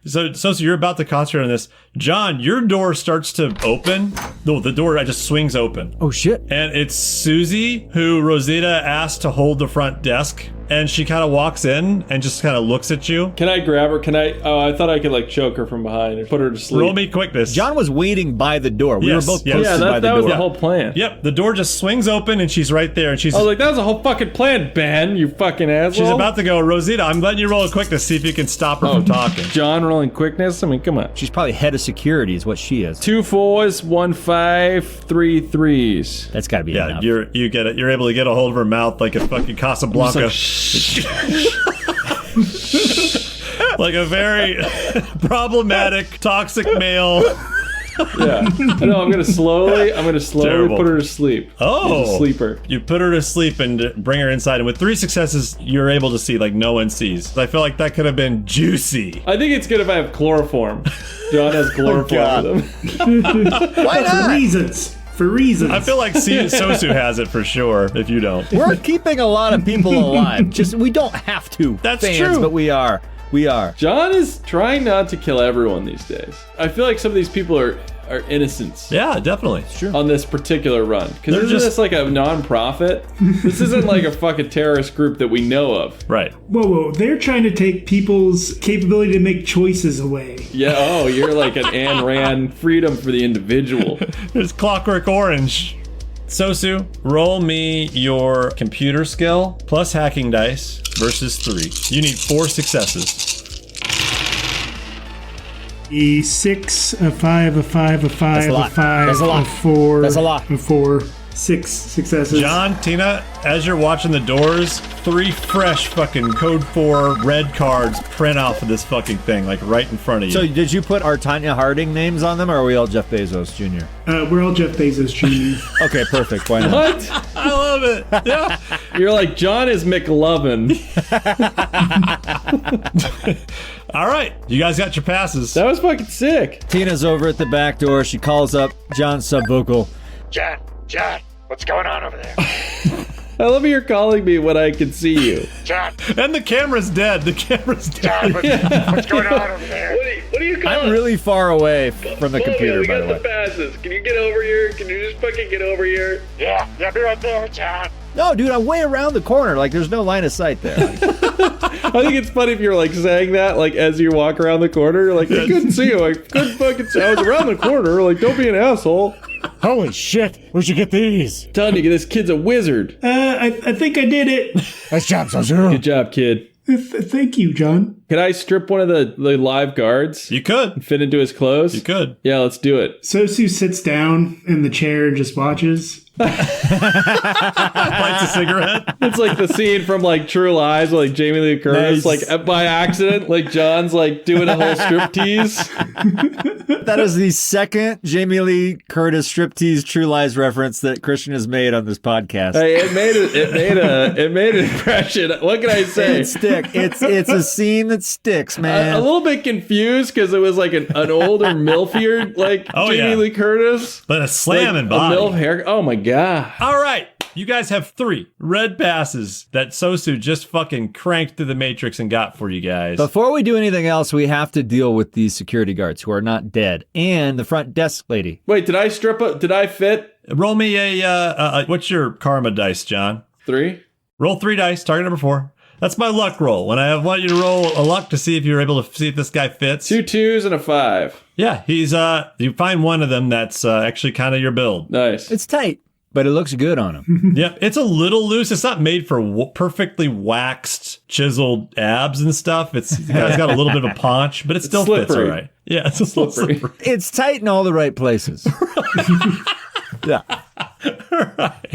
So you're about to concentrate on this. John, your door starts to open. No, the door just swings open.
Oh, shit.
And it's Susie, who Rosita asked to hold the front desk. And she kind of walks in and just kind of looks at you.
Can I grab her? I thought I could like choke her from behind and put her to sleep.
Roll me quickness.
John was waiting by the door. We
Yes,
were both
yes.
posted
Yeah,
by the
that was
door.
the whole plan.
Yep, the door just swings open and she's right there. And
I was like, that was a whole fucking plan, Ben, you fucking asshole.
she's about to go, Rosita, I'm letting you roll a quickness, see if you can stop her from talking.
John rolling quickness? I mean, come on.
She's probably head of security is what she is.
2 4s, 1 5, 3 3s.
That's got to be
Yeah,
enough.
you get it. You're able to get a hold of her mouth like a fucking Casablanca. Like a very problematic, toxic male.
Yeah. No, I'm gonna slowly
Terrible.
put her to sleep.
Oh.
She's a sleeper.
You put her to sleep and bring her inside. And with 3 successes, you're able to see like no one sees. I feel like that could have been juicy.
I think it's good if I have chloroform. John has chloroform with him.
Why
For reasons. For reasons.
I feel like Sosu has it for sure, if you don't.
We're keeping a lot of people alive. Just we don't have to.
That's
fans,
true.
But we are. We are.
John is trying not to kill everyone these days. I feel like some of these people are innocents.
Yeah, definitely.
Sure.
On this particular run. Because
They're
isn't
just-
this like a non-profit? This isn't like a fucking terrorist group that we know of.
Right.
Whoa. They're trying to take people's capability to make choices away.
Yeah, oh, you're like an Ayn Rand freedom for the individual.
There's Clockwork Orange. Sosu, roll me your computer skill plus hacking dice versus 3. You need 4 successes.
A 6, a 5, a 5, a 5,
That's a
a
lot.
5,
That's a lot.
a 4,
That's a lot.
a 4, 6 successes.
John, Tina, as you're watching the doors, 3 fresh fucking Code 4 red cards print off of this fucking thing, like right in front of you.
So did you put our Tanya Harding names on them, or are we all Jeff Bezos Jr.?
We're all Jeff Bezos Jr.
Okay, perfect. Why not?
What?
I love it. Yeah.
You're like, John is McLovin.
All right. You guys got your passes.
That was fucking sick.
Tina's over at the back door. She calls up John's subvocal.
John, what's going on over there?
I love you're calling me when I can see you.
John,
And the camera's dead. The camera's dead.
what's going on over there?
What are you calling?
I'm really far away from the computer,
we
by
got
the way.
the passes. Can you get over here? Can you just fucking get over here?
Yeah, be right there, John.
No, dude, I'm way around the corner. Like, there's no line of sight there.
I think it's funny if you're like saying that, like as you walk around the corner, you're like, I couldn't see you. I couldn't fucking see. I was around the corner. Like, don't be an asshole.
Holy shit, where'd you get these?
Telling you, this kid's a wizard.
I think I did it.
Nice job, Sazuru.
Good job, kid.
Thank you, John.
Could I strip one of the live guards?
You could.
Fit into his clothes?
You could.
Yeah, let's do it.
Sosu sits down in the chair and just watches.
Lights a cigarette.
It's like the scene from like True Lies, where, like Jamie Lee Curtis,
Nice.
like by accident, like John's like doing a whole striptease.
That is the second Jamie Lee Curtis striptease True Lies reference that Christian has made on this podcast.
Hey, it made an impression. What can I say?
It's a scene that sticks, man.
A little bit confused because it was like an older milfier like
Oh,
Jamie
yeah.
Lee Curtis.
But a slamming
A
body.
milf hair. Oh my god.
All right. You guys have 3 red passes that Sosu just fucking cranked through the Matrix and got for you guys.
Before we do anything else, we have to deal with these security guards who are not dead and the front desk lady.
Wait, did I strip up? Did I fit
Roll me a, what's your karma dice, John?
3?
Roll 3 dice, target number 4. That's my luck roll. When I want you to roll a luck to see if you're able to see if this guy fits.
2 2s and a 5.
Yeah, he's, you find one of them that's actually kind of your build.
Nice.
It's tight, but it looks good on him.
Yep, it's a little loose. It's not made for perfectly waxed, chiseled abs and stuff. It's got a little bit of a paunch, but it still fits all
slippery.
right. Yeah, it's a little
Slippery.
slippery.
It's tight in all the right places. Yeah.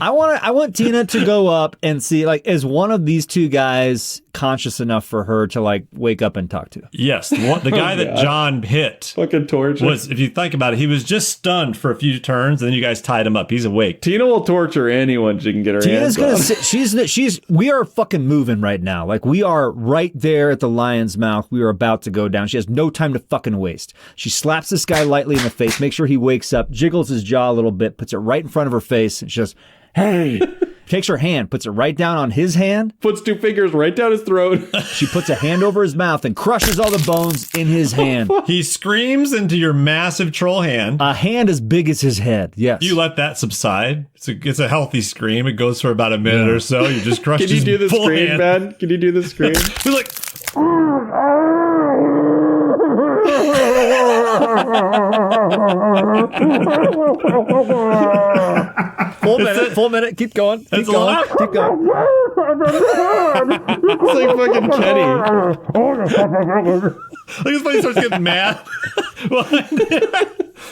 I want Tina to go up and see, like, is one of these 2 guys conscious enough for her to like wake up and talk to?
Yes, the guy that John hit
Fucking torture.
was, if you think about it, he was just stunned for a few turns, and then you guys tied him up. He's awake.
Tina will torture anyone she can get her
Tina's
hands
gonna
on.
sit, we are fucking moving right now. Like, we are right there at the lion's mouth. We are about to go down. She has no time to fucking waste. She slaps this guy lightly in the face, makes sure he wakes up, jiggles his jaw a little bit, puts it right in front of her face, and she goes, hey, takes her hand, puts it right down on his hand.
Puts 2 fingers right down his throat.
She puts a hand over his mouth and crushes all the bones in his hand.
He screams into your massive troll hand.
A hand as big as his head. Yes.
You let that subside. It's a healthy scream. It goes for about a minute or so. You just crush
Can you
his
do the
full
scream,
hand.
man? Can you do the scream?
He's like,
Full minute. Keep going. Keep
That's a
going.
lot.
Keep going.
It's like fucking Kenny.
Look at when he starts getting mad.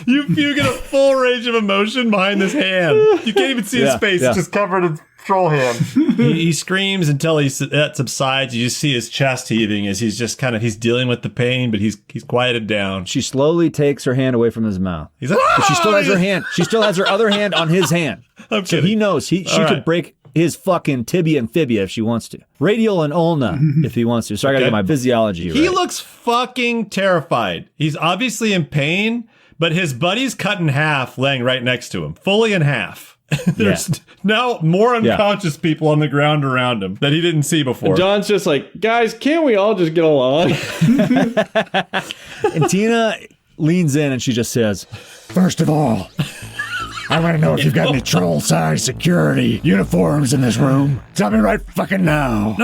you get a full range of emotion behind this hand. You can't even see his face.
yeah.
It's just covered in troll hand. he screams until that subsides. You just see his chest heaving as he's just he's dealing with the pain, but he's quieted down.
She slowly takes her hand away from his mouth.
He's like,
But she still has her hand. She still has her other hand on his hand.
I'm
So
kidding.
he knows she
All right.
could break his fucking tibia and fibia if she wants to. Radial and ulna if he wants to. So I gotta
Okay.
get my physiology right.
He looks fucking terrified. He's obviously in pain, but his buddy's cut in half, laying right next to him, fully in half. There's now more unconscious people on the ground around him that he didn't see before.
John's just like, guys, can't we all just get along?
And Tina leans in and she just says,
First of all, I want to know if you've got any troll-sized security uniforms in this room. Tell me right fucking now.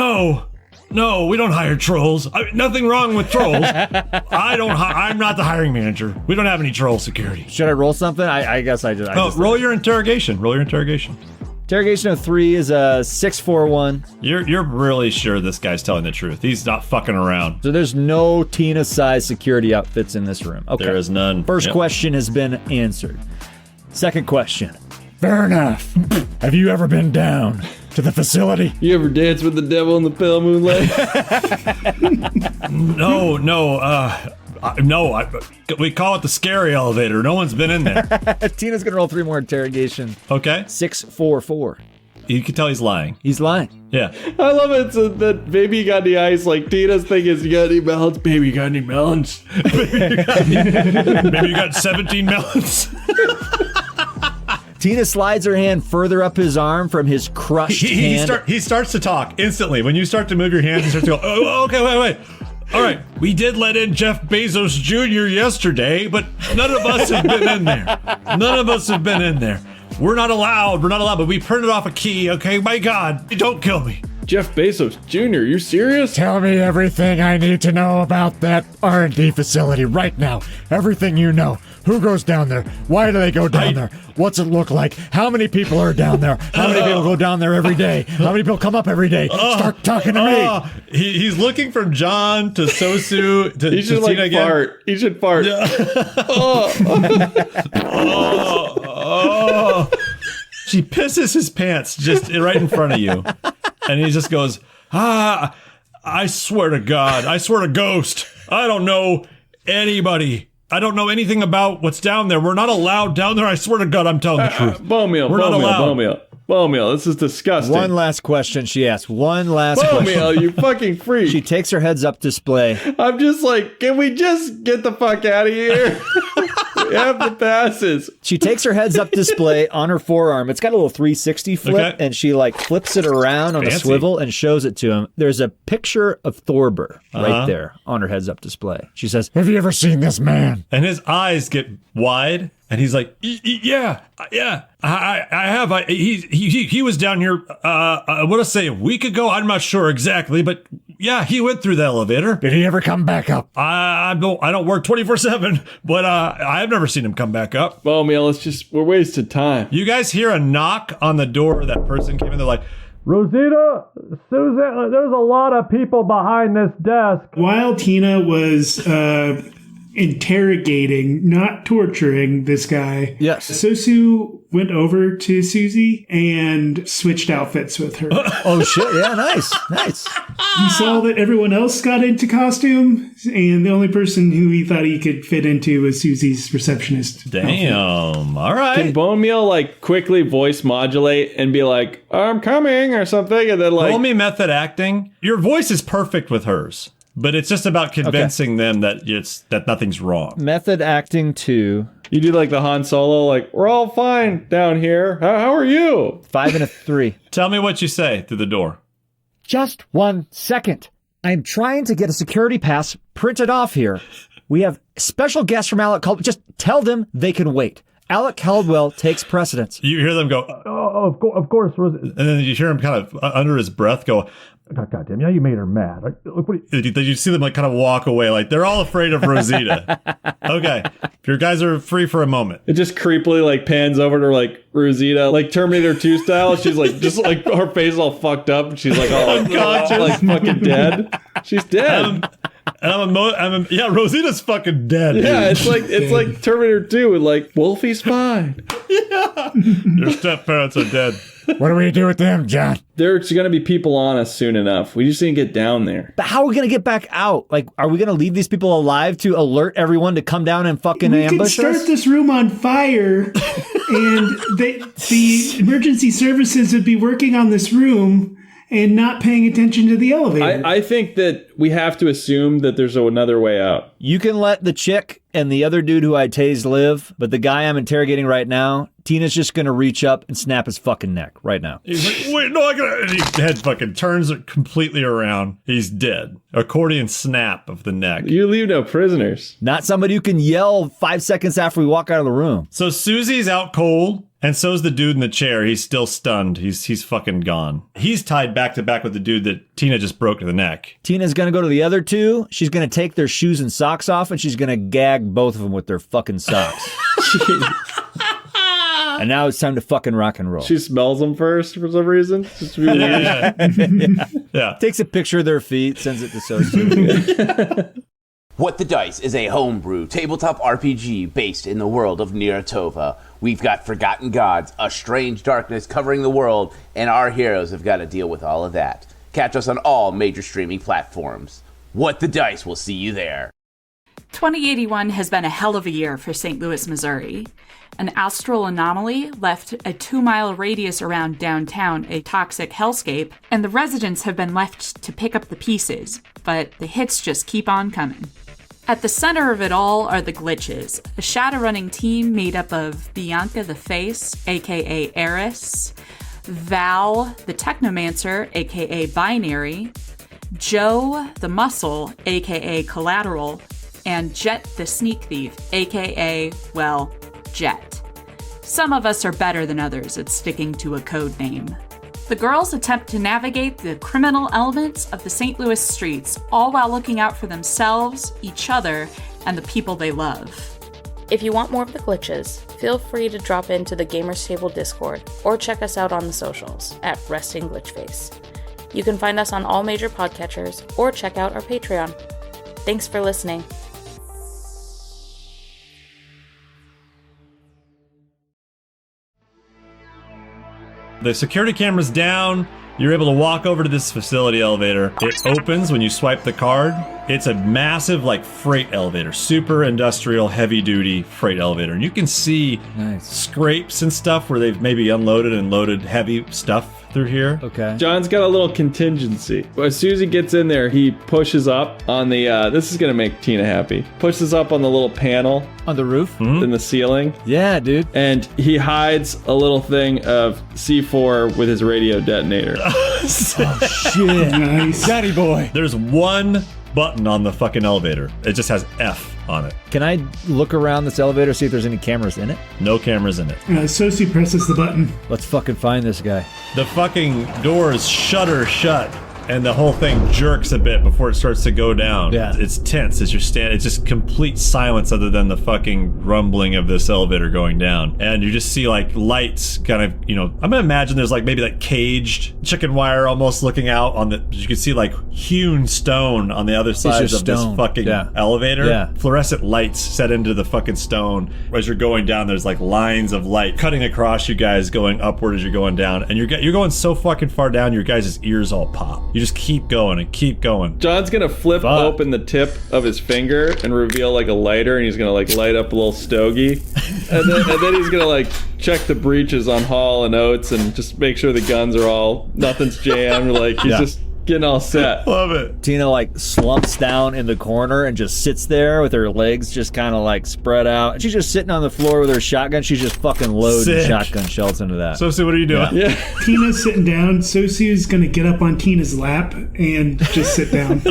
No, we don't hire trolls. Nothing wrong with trolls. I'm not the hiring manager. We don't have any troll security.
should I roll something? I guess I just
Roll your interrogation. Roll your interrogation.
Interrogation of 3 is a 641.
You're really sure this guy's telling the truth. He's not fucking around.
So there's no Tina-sized security outfits in this room. Okay.
There is none.
First
Yep.
question has been answered. Second question.
Fair enough. Have you ever been down to the facility?
You ever dance with the devil in the pale moonlight?
No. We call it the scary elevator. No one's been in there.
Tina's gonna roll 3 more interrogation.
Okay.
6, 4, 4.
You can tell he's lying.
He's lying.
Yeah.
I love it. So that baby, you got any ice? Like Tina's thing is, you got any melons? Baby, you got any melons?
Maybe you got 17 melons.
Tina slides her hand further up his arm from his crushed hand.
He starts to talk instantly. When you start to move your hands, he starts to go, oh, okay, wait. All right, we did let in Jeff Bezos Jr. yesterday, but none of us have been in there. We're not allowed, but we printed off a key, okay? My God, don't kill me.
Jeff Bezos Jr., you serious?
Tell me everything I need to know about that R&D facility right now. Everything you know. Who goes down there? Why do they go down there? What's it look like? How many people are down there? How many people go down there every day? How many people come up every day? Start talking to me.
He's looking from John to Sosu to
He should
Tina again.
fart. He should fart.
She pisses his pants just right in front of you. And he just goes, I swear to God, I swear to Ghost, I don't know anybody. I don't know anything about what's down there. We're not allowed down there. I swear to God, I'm telling the truth.
Bone meal, this is disgusting.
One last question she asked. One last question.
Meal, you fucking freak.
She takes her heads-up display.
I'm just like, can we just get the fuck out of here? We have the passes.
She takes her heads-up display on her forearm. It's got a little 360 flip, and she flips it around on a swivel and shows it to him. There's a picture of Thorber right there on her heads-up display. She says,
have you ever seen this man?
And his eyes get wide, and he's like, yeah, I have. He was down here, I want to say a week ago. I'm not sure exactly, but yeah, he went through the elevator.
Did he ever come back up?
I don't work 24/7, but I've never seen him come back up.
Well, meal, we're wasting time.
You guys hear a knock on the door. That person came in. They're like, Rosita, Susan, there's a lot of people behind this desk.
While Tina was interrogating, not torturing this guy,
yes,
Sosu went over to Susie and switched outfits with her.
Oh shit, yeah, nice.
He saw that everyone else got into costume, and the only person who he thought he could fit into was Susie's receptionist.
Damn,
outfit.
All right.
Can Bone Meal quickly voice modulate and be like, I'm coming or something, and then
roll me method acting. Your voice is perfect with hers, but it's just about convincing them that that nothing's wrong.
Method acting 2.
You do the Han Solo, we're all fine down here. How are you?
5 and a 3.
Tell me what you say through the door.
Just 1 second. I'm trying to get a security pass printed off here. We have special guests from Alec Caldwell. Just tell them they can wait. Alec Caldwell takes precedence.
You hear them go, of course. And then you hear him kind of under his breath go, God damn, yeah, you made her mad. Look, you see them kind of walk away, they're all afraid of Rosita. Okay, your guys are free for a moment.
It just creepily pans over to Rosita, Terminator 2 style. She's her face is all fucked up. And she's all unconscious, fucking dead. She's dead.
Rosita's fucking dead.
Yeah,
dude.
it's like Terminator 2 with Wolfie's fine.
Yeah, your step parents are dead.
What do we do with them, John?
There's going to be people on us soon enough. We just need to get down there.
But how are we going to get back out? Are we going to leave these people alive to alert everyone to come down and fucking ambush us?
We could start this room on fire, and the emergency services would be working on this room and not paying attention to the elevator.
I think that we have to assume that there's another way out.
You can let the chick and the other dude who I tased live, but the guy I'm interrogating right now, Tina's just going to reach up and snap his fucking neck right now.
He's like, wait, no, I gotta... And his head fucking turns completely around. He's dead. Accordion snap of the neck.
You leave no prisoners.
Not somebody who can yell 5 seconds after we walk out of the room.
So Susie's out cold, and so's the dude in the chair. He's still stunned. He's fucking gone. He's tied back to back with the dude that Tina just broke to the neck.
Tina's going to go to the other two. She's going to take their shoes and socks off, and she's going to gag both of them with their fucking socks. And now it's time to fucking rock and roll.
She smells them first for some reason. Just to be
yeah.
Takes a picture of their feet, sends it to Sosu.
What the Dice is a homebrew tabletop RPG based in the world of Nier Tova, We've got forgotten gods, a strange darkness covering the world, and our heroes have got to deal with all of that. Catch us on all major streaming platforms. What the Dice, we'll see you there.
2081 has been a hell of a year for St. Louis, Missouri. An astral anomaly left a 2-mile radius around downtown a toxic hellscape, and the residents have been left to pick up the pieces, but the hits just keep on coming. At the center of it all are the Glitches, a Shadowrunning team made up of Bianca the Face, aka Eris, Val the Technomancer, aka Binary, Joe the Muscle, aka Collateral, and Jet the Sneak Thief, aka, well, Jet. Some of us are better than others at sticking to a code name. The girls attempt to navigate the criminal elements of the St. Louis streets, all while looking out for themselves, each other, and the people they love.
If you want more of the Glitches, feel free to drop into the Gamers Table Discord or check us out on the socials at Resting Glitchface. You can find us on all major podcatchers or check out our Patreon. Thanks for listening.
The security camera's down. You're able to walk over to this facility elevator. It opens when you swipe the card. It's a massive, like, freight elevator. Super industrial, heavy-duty freight elevator. And you can see scrapes and stuff where they've maybe unloaded and loaded heavy stuff through here.
Okay.
John's got a little contingency. As soon as he gets in there, he pushes up on the, this is going to make Tina happy. Pushes up on the little panel.
On the roof?
In the ceiling.
Yeah, dude.
And he hides a little thing of C4 with his radio detonator.
Oh, shit.
Nice.
Daddy boy.
There's one button on the fucking elevator. It just has F on it.
Can I look around this elevator, see if there's any cameras in it?
No cameras in it.
Sosi presses the button.
Let's fucking find this guy.
The fucking doors shutter shut, and the whole thing jerks a bit before it starts to go down.
Yeah.
It's tense as you're standing. It's just complete silence other than the fucking rumbling of this elevator going down. And you just see, like, lights kind of, you know, I'm gonna imagine there's, like, maybe, like, caged chicken wire almost looking out on the, you can see, like, hewn stone on the other side of this fucking elevator.
Yeah.
Fluorescent lights set into the fucking stone. As you're going down, there's, like, lines of light cutting across you guys going upward as you're going down. And you're going so fucking far down, your guys' ears all pop. You just keep going and keep going.
John's gonna flip open the tip of his finger and reveal like a lighter, and he's gonna like light up a little stogie, and then he's gonna like check the breeches on Hall and Oates and just make sure the guns are all, nothing's jammed. Like he's just getting all set.
Love it.
Tina like slumps down in the corner and just sits there with her legs just kind of like spread out. And she's just sitting on the floor with her shotgun. She's just fucking loading shotgun shells into that.
Sosi, what are you doing?
Yeah.
Tina's sitting down. Sosi is going to get up on Tina's lap and just sit down.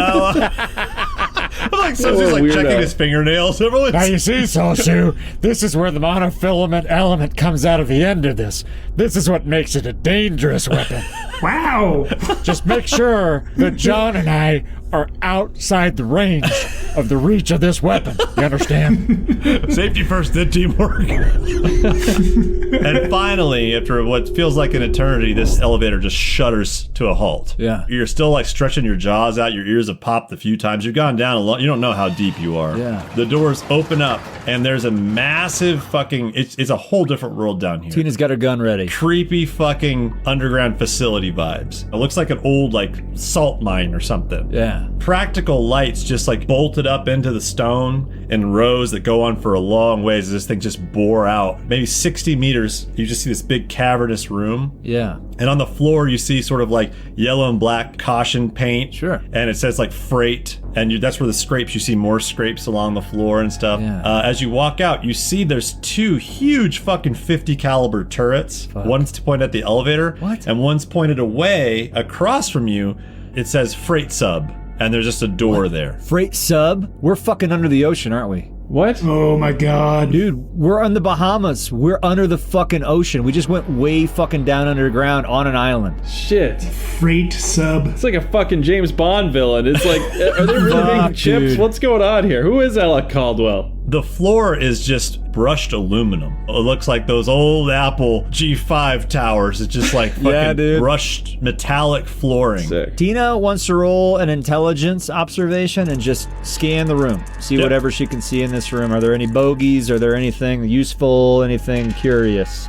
I'm like, Sosi's like checking his fingernails.
Now you see, Sosu, this is where the monofilament element comes out of the end of this. This is what makes it a dangerous weapon.
Wow!
Just make sure that John and I are outside the range of the reach of this weapon. You understand?
Safety first, then teamwork. And finally, after what feels like an eternity, this elevator just shudders to a halt.
Yeah.
You're still like stretching your jaws out. Your ears have popped a few times. You've gone down a lot. You don't know how deep you are.
Yeah.
The doors open up, and there's a massive fucking... It's a whole different world down here.
Tina's got her gun ready.
Creepy fucking underground facility vibes. It looks like an old like salt mine or something.
Yeah.
Practical lights just like bolted up into the stone in rows that go on for a long ways as this thing just bore out. Maybe 60 meters, you just see this big cavernous room.
Yeah.
And on the floor you see sort of like yellow and black caution paint.
Sure.
And it says like freight, and that's where the scrapes, you see more scrapes along the floor and stuff.
Yeah.
As you walk out, you see there's two huge fucking 50 caliber turrets.
Fuck.
One's pointed at the elevator.
What?
And one's pointed away across from you. It says freight sub, and there's just a door there.
Freight sub? We're fucking under the ocean, aren't we?
What?
Oh my god.
Dude, we're on the Bahamas. We're under the fucking ocean. We just went way fucking down underground on an island.
Shit.
Freight sub.
It's like a fucking James Bond villain. It's like, are they really making chips?
Dude.
What's going on here? Who is Alec Caldwell?
The floor is just brushed aluminum. It looks like those old Apple G5 towers. It's just like fucking brushed metallic flooring.
Sick.
Tina wants to roll an intelligence observation and just scan the room. See whatever she can see in this room. Are there any bogeys? Are there anything useful? Anything curious?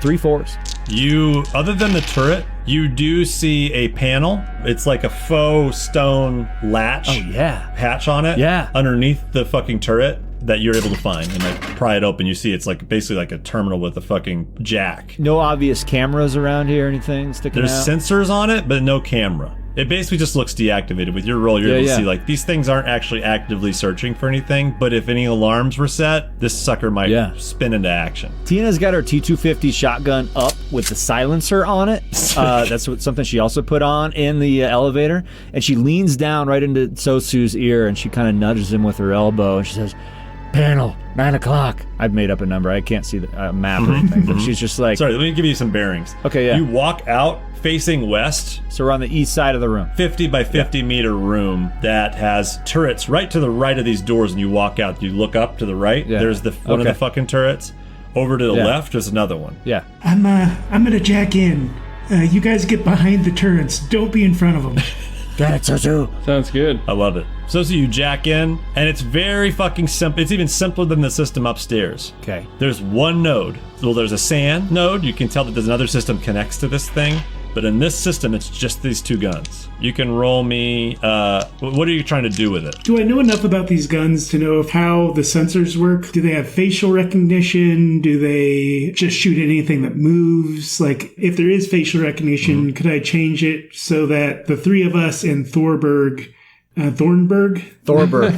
3 4s.
You, other than the turret, you do see a panel. It's like a faux stone latch.
Oh, yeah.
Hatch on it.
Yeah.
Underneath the fucking turret that you're able to find. And like pry it open, you see it's like basically like a terminal with a fucking jack.
No obvious cameras around here, anything sticking
There's
out?
sensors on it, but no camera. It basically just looks deactivated. With your roll, you're able to see like these things aren't actually actively searching for anything, but if any alarms were set, this sucker might spin into action.
Tina's got her T250 shotgun up with the silencer on it. That's something she also put on in the elevator. And she leans down right into Sosu's ear and she kind of nudges him with her elbow and she says,
"Panel, 9 o'clock.
I've made up a number. I can't see the map or anything, but she's just like...
Sorry, let me give you some bearings.
Okay, yeah.
You walk out facing west.
So we're on the east side of the room.
50 by 50 meter room that has turrets right to the right of these doors, and you walk out, you look up to the right, there's the one of the fucking turrets. Over to the left, there's another one.
Yeah.
I'm gonna jack in. You guys get behind the turrets. Don't be in front of them.
Got it, Sosu.
Sounds good.
I love it. So you jack in, and it's very fucking simple. It's even simpler than the system upstairs.
Okay.
There's one node. Well, there's a SAN node. You can tell that there's another system connects to this thing. But in this system, it's just these 2 guns. You can roll me... what are you trying to do with it?
Do I know enough about these guns to know how the sensors work? Do they have facial recognition? Do they just shoot anything that moves? Like, if there is facial recognition, could I change it so that the 3 of us in Thorberg... Thornburg?
Thorberg.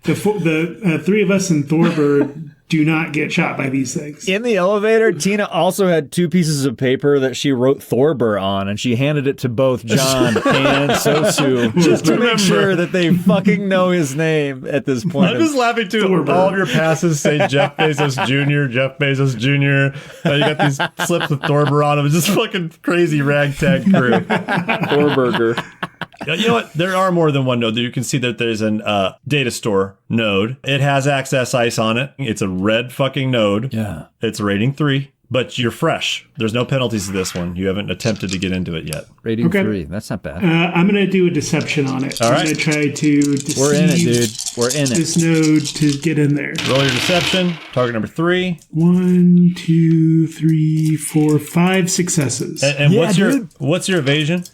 The 3 of us in Thorberg do not get shot by these things.
In the elevator, Tina also had 2 pieces of paper that she wrote Thorber on, and she handed it to both John and Sosu just to make sure that they fucking know his name at this point.
I'm just laughing too. Thorber. All of your passes say Jeff Bezos Jr., Jeff Bezos Jr. You got these slips with Thorber on them. It's just fucking crazy ragtag crew.
Thorburger.
You know what? There are more than one node. You can see that there's an data store node. It has access ice on it. It's a red fucking node.
Yeah.
It's rating 3, but you're fresh. There's no penalties to this one. You haven't attempted to get into it yet.
Rating 3. That's not bad.
I'm going to do a deception on it.
All right.
I'm going to try to deceive
We're in it, dude. We're in it.
this node to get in there.
Roll your deception. Target number 3.
1, 2, 3, 4, 5 successes.
And what's your evasion?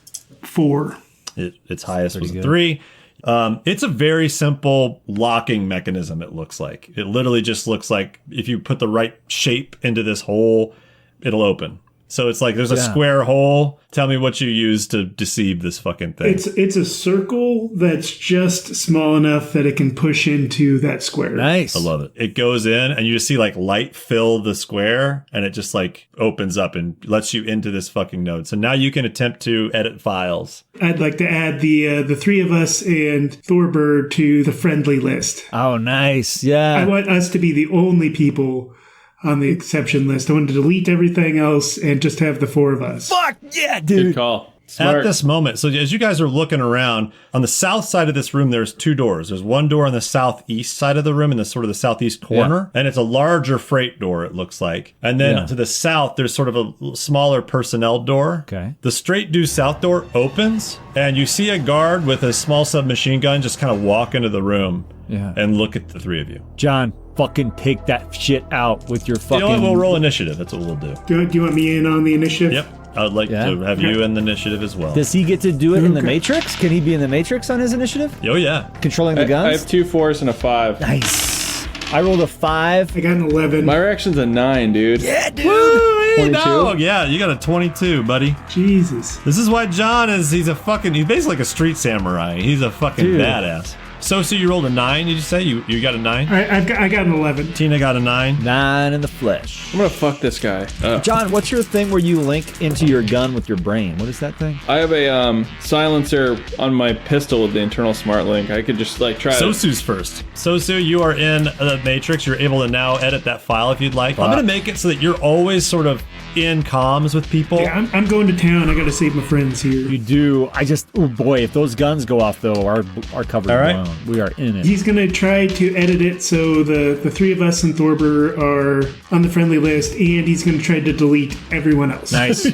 4.
Its highest was a 3. It's a very simple locking mechanism, it looks like. It literally just looks like if you put the right shape into this hole, it'll open. So it's like there's a square hole. Tell me what you use to deceive this fucking thing.
It's a circle that's just small enough that it can push into that square.
Nice.
I love it. It goes in and you just see like light fill the square and it just like opens up and lets you into this fucking node. So now you can attempt to edit files.
I'd like to add the 3 of us and Thorber to the friendly list.
Oh, nice. Yeah.
I want us to be the only people on the exception list. I want to delete everything else and just have the 4 of us.
Fuck yeah, dude.
Good call. Smart.
At this moment, so as you guys are looking around, on the south side of this room, there's 2 doors. There's one door on the southeast side of the room in the sort of the southeast corner, and it's a larger freight door, it looks like. And then to the south, there's sort of a smaller personnel door.
Okay.
The straight due south door opens, and you see a guard with a small submachine gun just kind of walk into the room and look at the 3 of you.
John, fucking take that shit out with your fucking...
You know what? We'll roll initiative. That's what we'll do.
Do you want me in on the initiative?
Yep. I would like to have you in the initiative as well.
Does he get to do it in the Matrix? Can he be in the Matrix on his initiative?
Oh, yeah.
Controlling the guns?
I have 2 4s and a 5.
Nice. I rolled a 5.
I got an 11.
My reaction's a 9, dude.
Yeah, dude.
Woo,
22?
no. Yeah, you got a 22, buddy.
Jesus.
This is why John he's basically like a street samurai. He's a fucking badass. So you rolled a 9, did you say? You got a 9?
I got an 11.
Tina got a 9.
9 in the flesh.
I'm gonna fuck this guy up.
John, what's your thing where you link into your gun with your brain? What is that thing?
I have a silencer on my pistol with the internal smart link. I could just like try
Sosu's first. Sosu, you are in the Matrix. You're able to now edit that file if you'd like. I'm going to make it so that you're always sort of in comms with people.
Yeah, I'm going to town. I got to save my friends here.
You do. Oh boy, if those guns go off though, our cover's
all right.
blown. zone. We are in it.
He's going to try to edit it so the three of us and Thorber are on the friendly list, and he's going to try to delete everyone else.
Nice.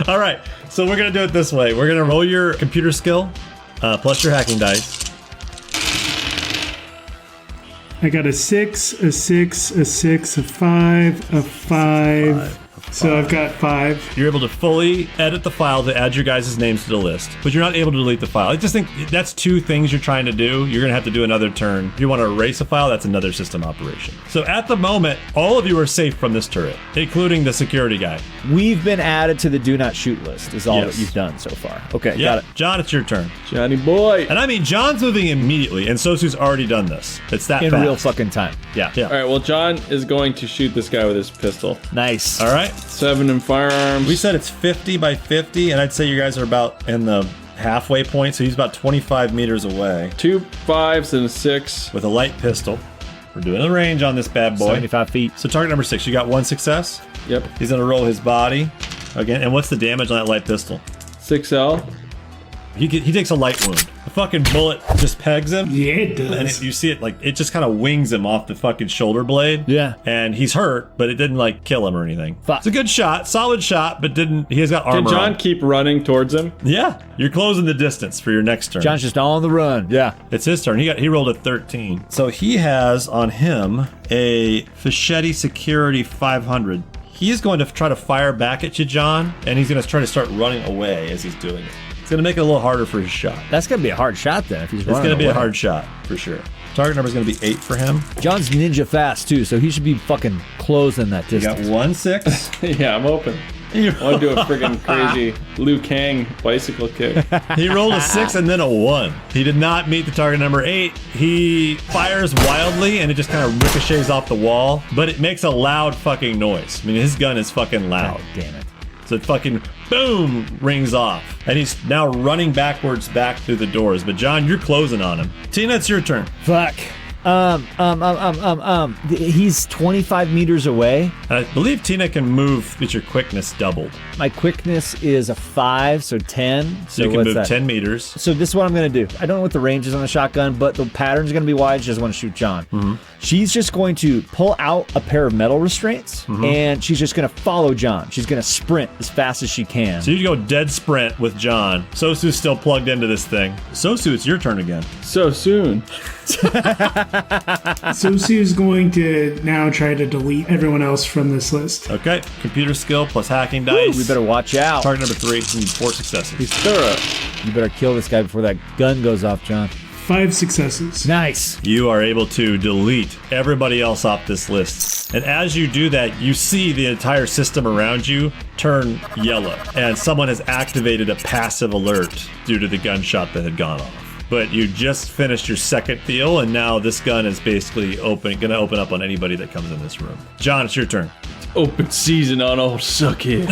All right, so we're going to do it this way. We're going to roll your computer skill plus your hacking dice.
I got a 6, a 6, a 6, a 5, a 5. So I've got 5.
You're able to fully edit the file to add your guys' names to the list, but you're not able to delete the file. I just think that's 2 things you're trying to do. You're going to have to do another turn. If you want to erase a file, that's another system operation. So at the moment, all of you are safe from this turret, including the security guy.
We've been added to the do not shoot list is all that you've done so far. Okay, got it.
John, it's your turn.
Johnny boy.
And I mean, John's moving immediately, and Sosu's already done this. It's that
in
fast.
real fucking time.
Yeah.
All right, well, John is going to shoot this guy with his pistol.
Nice.
All right.
7 in firearms.
We said it's 50 by 50, and I'd say you guys are about in the halfway point, so he's about 25 meters away.
2 5s and a 6.
With a light pistol. We're doing the range on this bad boy.
75 feet.
So target number 6, you got 1 success.
Yep.
He's going to roll his body again. And what's the damage on that light pistol?
6L.
He takes a light wound. The fucking bullet just pegs him.
Yeah, it does.
And you see it, like, it just kind of wings him off the fucking shoulder blade.
Yeah.
And he's hurt, but it didn't, like, kill him or anything.
Fuck.
It's a good shot, solid shot, but he has got armor
Can John
on.
keep running towards him?
Yeah. You're closing the distance for your next turn.
John's just on the run. Yeah.
It's his turn. He rolled a 13. So he has on him a Fischetti Security 500. He is going to try to fire back at you, John, and he's going to try to start running away as he's doing it. It's going to make it a little harder for his shot.
That's going to be a hard shot then if he's running
It's going to be
away.
a hard shot, for sure. Target number is going to be 8 for him.
John's ninja fast, too, so he should be fucking closing that
You
distance.
got 1 6.
Yeah, I'm open. I want to do a friggin' crazy Liu Kang bicycle kick.
He rolled a 6 and then a 1. He did not meet the target number 8. He fires wildly and it just kind of ricochets off the wall, but it makes a loud fucking noise. I mean, his gun is fucking loud.
God damn it.
So it fucking boom rings off. And he's now running backwards back through the doors. But John, you're closing on him. Tina, it's your turn.
Fuck. He's 25 meters away.
I believe Tina can move with your quickness doubled.
My quickness is a 5, so 10.
So you can
what's
move
that?
10 meters.
So this is what I'm going to do. I don't know what the range is on the shotgun, but the pattern's going to be wide. She doesn't want to shoot John.
Mm-hmm.
She's just going to pull out a pair of metal restraints,
Mm-hmm.
and she's just going to follow John. She's going to sprint as fast as she can.
So you go dead sprint with John. Sosu's still plugged into this thing. Sosu, it's your turn again.
So soon.
Sosu's going to now try to delete everyone else from this list.
Okay. Computer skill plus hacking dice.
We better watch out.
Target number 3. You need 4 successes.
He's thorough.
You better kill this guy before that gun goes off, John.
5 successes.
Nice.
You are able to delete everybody else off this list. And as you do that, you see the entire system around you turn yellow. And someone has activated a passive alert due to the gunshot that had gone off. But you just finished your second deal, and now this gun is basically going to open up on anybody that comes in this room. John, it's your turn.
Open season on old suck it.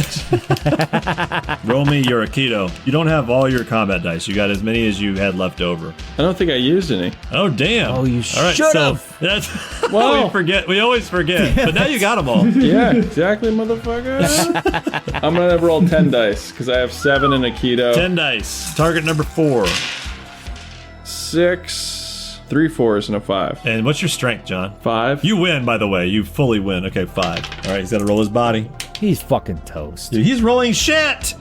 Roll me your Aikido. You don't have all your combat dice. You got as many as you had left over.
I don't think I used any.
Oh, damn.
Oh, you
all right,
should've.
so that's
Whoa.
we forget. We always forget. But now you got them all.
Yeah, exactly, motherfucker. I'm going to roll 10 dice because I have 7 in Aikido.
10 dice. Target number 4.
6, 3 4s, and a 5.
And what's your strength, John?
5.
You win, by the way. You fully win. Okay, 5. All right, he's got to roll his body.
He's fucking toast.
Dude, he's rolling shit.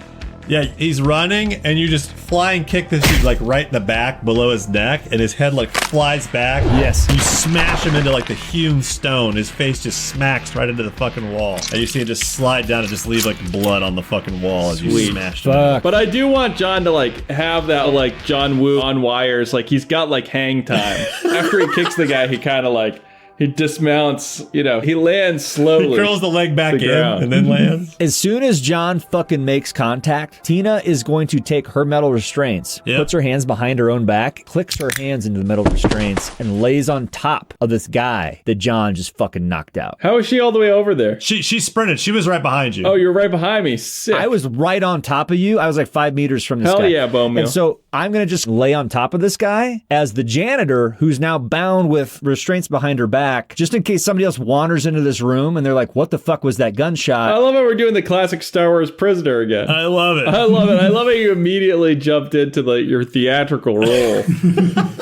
Yeah, he's running, and you just flying kick this dude like right in the back below his neck, and his head like flies back.
Yes.
You smash him into like the hewn stone. His face just smacks right into the fucking wall, and you see it just slide down and just leave like blood on the fucking wall as you smash him.
Fuck.
But I do want John to like have that like John Woo on wires. Like he's got like hang time. After he kicks the guy, he kind of like he dismounts. You know, he lands slowly.
He curls the leg back
The
in
ground.
and then lands.
As soon as John fucking makes contact, Tina is going to take her metal restraints,
Yep.
puts her hands behind her own back, clicks her hands into the metal restraints, and lays on top of this guy that John just fucking knocked out.
How is she all the way over there?
She sprinted. She was right behind you.
Oh, you're right behind me. Sick.
I was right on top of you. I was like 5 meters from this
Hell
guy.
yeah, Bone Meal.
And so I'm going to just lay on top of this guy as the janitor, who's now bound with restraints behind her back, back just in case somebody else wanders into this room and they're like, what the fuck was that gunshot?
I love how we're doing the classic Star Wars prisoner again.
I love it.
I love it. I love how you immediately jumped into your theatrical role.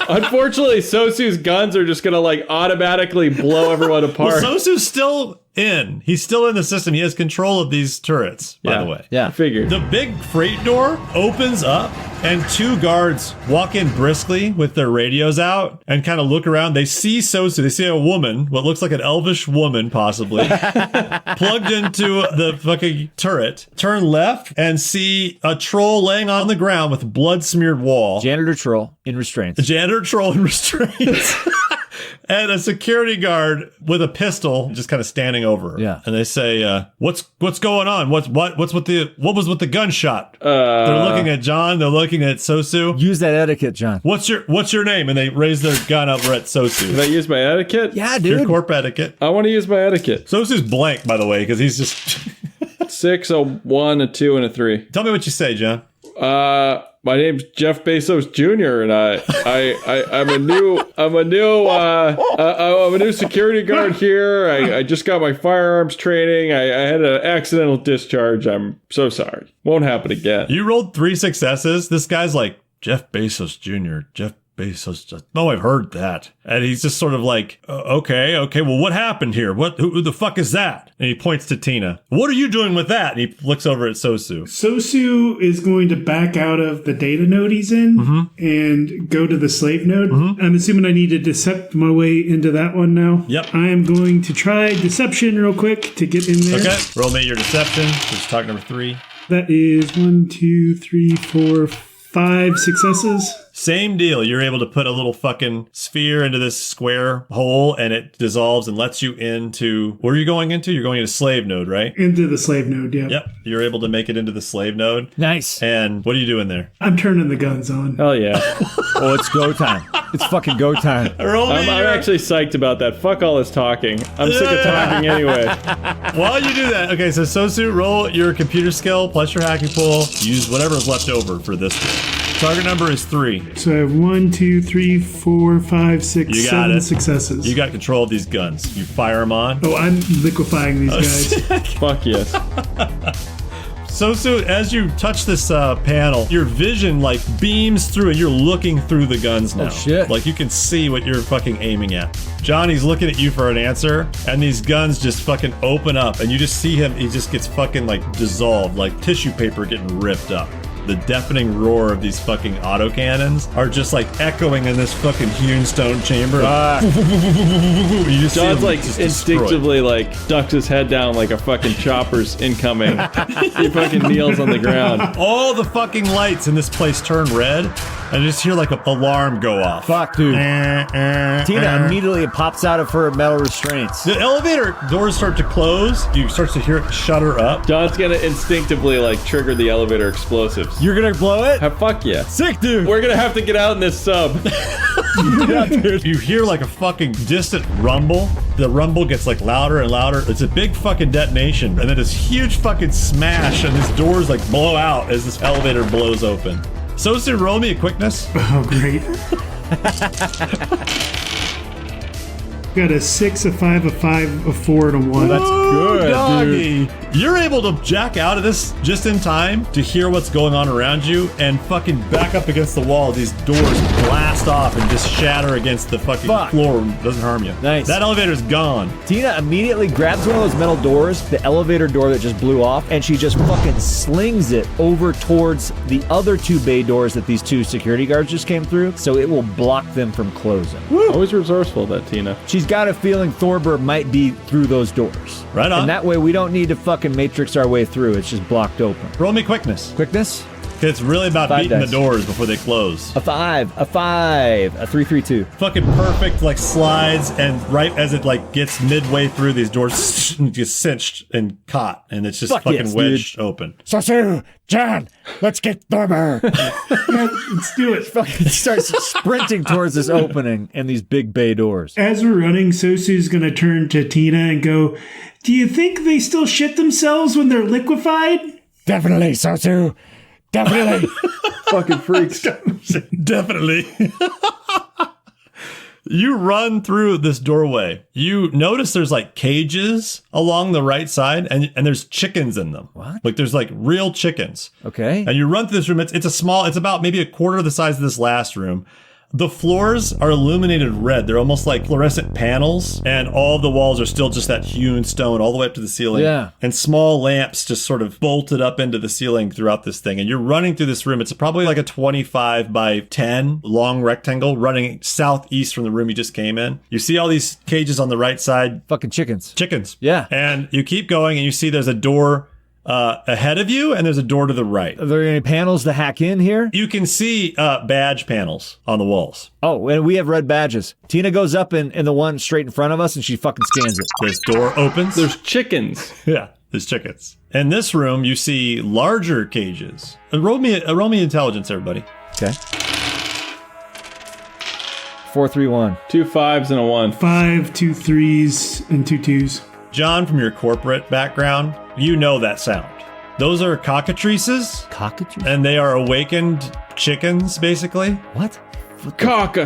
Unfortunately, Sosu's guns are just going to automatically blow everyone apart.
Well, Sosu's still in. He's still in the system. He has control of these turrets, by the way.
Yeah.
I figured.
The big freight door opens up and 2 guards walk in briskly with their radios out and kind of look around. They see Sosu. They see a woman, what looks like an elvish woman, possibly, plugged into the fucking turret. Turn left and see a troll laying on the ground with a blood-smeared wall.
Janitor troll in restraints.
A janitor troll in restraints. And a security guard with a pistol just kind of standing over her.
Yeah.
And they say, what's going on? What was with the gunshot? They're looking at John, they're looking at Sosu.
Use that etiquette, John.
What's your name? And they raise their gun over at Sosu.
Did I use my etiquette?
Yeah, dude.
Your corp etiquette.
I want to use my etiquette.
Sosu's blank, by the way, because he's just
6, a 1, a 2, and a 3.
Tell me what you say, John.
My name's Jeff Bezos Jr. and I'm a new security guard here. I just got my firearms training. I had an accidental discharge. I'm so sorry. Won't happen again.
You rolled 3 successes. This guy's like, Jeff Bezos Jr. Jeff Bezos. No, I've heard that. And he's just sort of like, okay, well, what happened here? Who the fuck is that? And he points to Tina. What are you doing with that? And he looks over at Sosu.
Sosu is going to back out of the data node he's in and go to the slave node. I'm assuming I need to decept my way into that one now.
Yep.
I am going to try deception real quick to get in there.
Okay. Roll me your deception, which is talk number 3.
That is 1, 2, 3, 4, 5 successes.
Same deal. You're able to put a little fucking sphere into this square hole and it dissolves and lets you into... Where are you going into? You're going into slave node, right?
Into the slave node, yeah.
Yep. You're able to make it into the slave node.
Nice.
And what are you doing there?
I'm turning the guns on.
Hell yeah.
Oh, it's go time. It's fucking go time.
I'm actually psyched about that. Fuck all this talking. I'm sick of talking anyway.
While you do that, okay, so Sosu, roll your computer skill plus your hacking pool. Use whatever's left over for this one. Target number is 3.
So I have 1, 2, 3, 4, 5, 6, 7 successes.
You got control of these guns. You fire them on.
Oh, I'm liquefying these guys.
Fuck yes.
Sosu, as you touch this panel, your vision beams through and you're looking through the guns now.
Oh shit.
You can see what you're fucking aiming at. Johnny's looking at you for an answer, and these guns just fucking open up, and you just see him, he just gets fucking dissolved, like tissue paper getting ripped up. The deafening roar of these fucking autocannons are just echoing in this fucking hewn stone chamber. You just
John's instinctively ducks his head down like a fucking chopper's incoming. He fucking kneels on the ground.
All the fucking lights in this place turn red, and I just hear an alarm go off.
Fuck, dude. Tina immediately pops out of her metal restraints.
The elevator doors start to close. You start to hear it shudder up.
John's gonna instinctively trigger the elevator explosives.
You're gonna blow it?
Fuck yeah.
Sick, dude.
We're gonna have to get out in this sub.
Yeah, dude. You hear a fucking distant rumble. The rumble gets louder and louder. It's a big fucking detonation, and then this huge fucking smash, and these doors blow out as this elevator blows open. Sosu, roll me a quickness.
Oh, great. Got a 6, a 5, a 5, a 4, and a 1.
That's good,
doggy. Dude. You're able to jack out of this just in time to hear what's going on around you and fucking back up against the wall. These doors blast off and just shatter against the fucking floor. Doesn't harm you.
Nice.
That elevator's gone.
Tina immediately grabs one of those metal doors, the elevator door that just blew off, and she just fucking slings it over towards the other 2 bay doors that these 2 security guards just came through, so it will block them from closing.
Woo. Always resourceful, that Tina.
She's got a feeling Thorber might be through those doors.
Right on.
And that way we don't need to fucking matrix our way through. It's just blocked open.
Roll me quickness.
Quickness?
It's really about
5
beating
dice.
the doors before they close.
A 5, a 5, a 3, 3, 2.
Fucking perfect, slides, and right as it gets midway through, these doors just cinched and caught, and it's just fucking wedged open.
Sosu, John, let's get Thorber.
Let's do it.
Fucking starts sprinting towards this opening and these big bay doors.
As we're running, Sosu's going to turn to Tina and go, do you think they still shit themselves when they're liquefied?
Definitely, Sosu. Definitely.
Fucking freaks.
Definitely. You run through this doorway. You notice there's like cages along the right side, and there's chickens in them.
What?
Like there's like real chickens.
Okay.
And you run through this room. It's about maybe a quarter of the size of this last room. The floors are illuminated red. They're almost like fluorescent panels, and all the walls are still just that hewn stone all the way up to the ceiling.
Yeah.
And small lamps just sort of bolted up into the ceiling throughout this thing. And you're running through this room. It's probably like a 25 by 10 long rectangle running southeast from the room you just came in. You see all these cages on the right side.
Fucking chickens.
Chickens.
Yeah.
And you keep going, and you see there's a door ahead of you, and there's a door to the right.
Are there any panels to hack in here?
You can see badge panels on the walls.
Oh, and we have red badges. Tina goes up in the one straight in front of us, and she fucking scans it.
This door opens.
There's chickens.
Yeah, there's chickens. In this room, you see larger cages. Roll me intelligence, everybody.
Okay. 4, 3, 1.
2 5s and a 1.
5, 2 3s, and 2 2s.
John, from your corporate background, you know that sound. Those are cockatrices.
Cockatrices?
And they are awakened chickens, basically.
What?
Cock.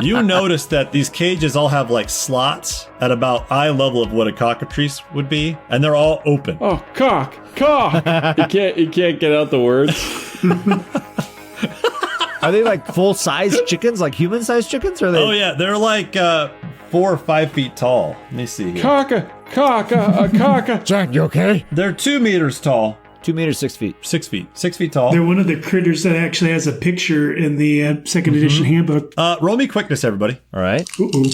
You notice that these cages all have like slots at about eye level of what a cockatrice would be, and they're all open.
Oh, cock. You can't get out the words.
Are they like full-size chickens, like human-sized chickens? Or are they?
Oh yeah, they're like 4 or 5 feet tall. Let me see here.
Cocka.
John, you okay?
They're 2 meters tall.
2 meters, 6 feet.
6 feet. 6 feet tall.
They're one of the critters that actually has a picture in the second edition handbook.
Roll me quickness, everybody.
All right.
Uh-oh.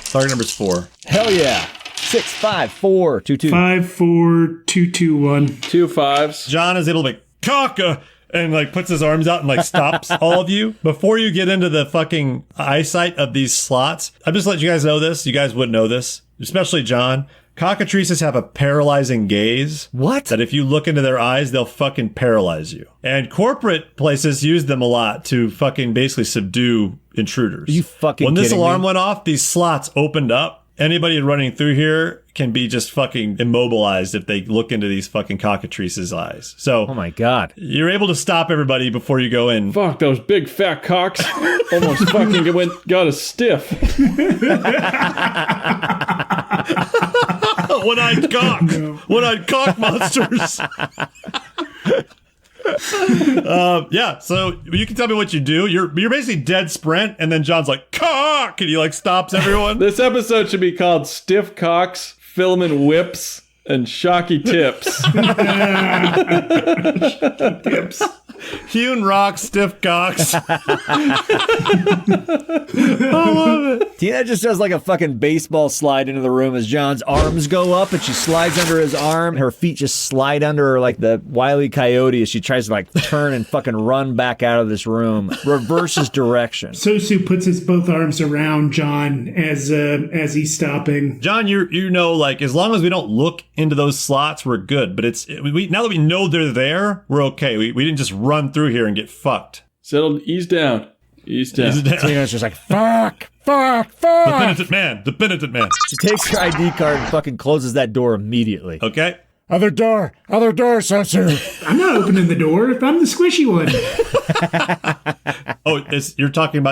Target number's 4.
Hell yeah. 6, 5, 4, 2, 2.
5, 4, 2, 2, 1.
2 5s.
John is able to be cocka and like puts his arms out and like stops all of you before you get into the fucking eyesight of these slots. I'm just letting you guys know this. You guys would know this, especially John. Cockatrices have a paralyzing gaze.
What?
That if you look into their eyes, they'll fucking paralyze you. And corporate places use them a lot to fucking basically subdue intruders.
Are you fucking
When this
kidding
alarm
me?
went off, these slots opened up. Anybody running through here can be just fucking immobilized if they look into these fucking cockatrices' eyes. So,
Oh my god.
you're able to stop everybody before you go in.
Fuck, those big fat cocks almost fucking got a stiff.
One-eyed cock. One-eyed cock monsters. Yeah, so you can tell me what you do. You're basically dead sprint, and then John's like, cock! And he like stops everyone.
This episode should be called Stiff Cocks, Filament Whips, and Shocky Tips.
Tips.
Hewn rocks, stiff cocks.
Tina just does like a fucking baseball slide into the room as John's arms go up and she slides under his arm. Her feet just slide under her like the Wile E. Coyote as she tries to like turn and fucking run back out of this room. Reverses direction.
Sosu puts his both arms around John as he's stopping.
John, you know, like, as long as we don't look into those slots, we're good. But now that we know they're there, we're okay. We didn't just run through here and get fucked.
Settled, ease down.
Tina's just like, fuck.
The penitent man.
She takes her ID card and fucking closes that door immediately.
Okay.
Other door, Sosu.
I'm not opening the door. I'm the squishy one.
Oh,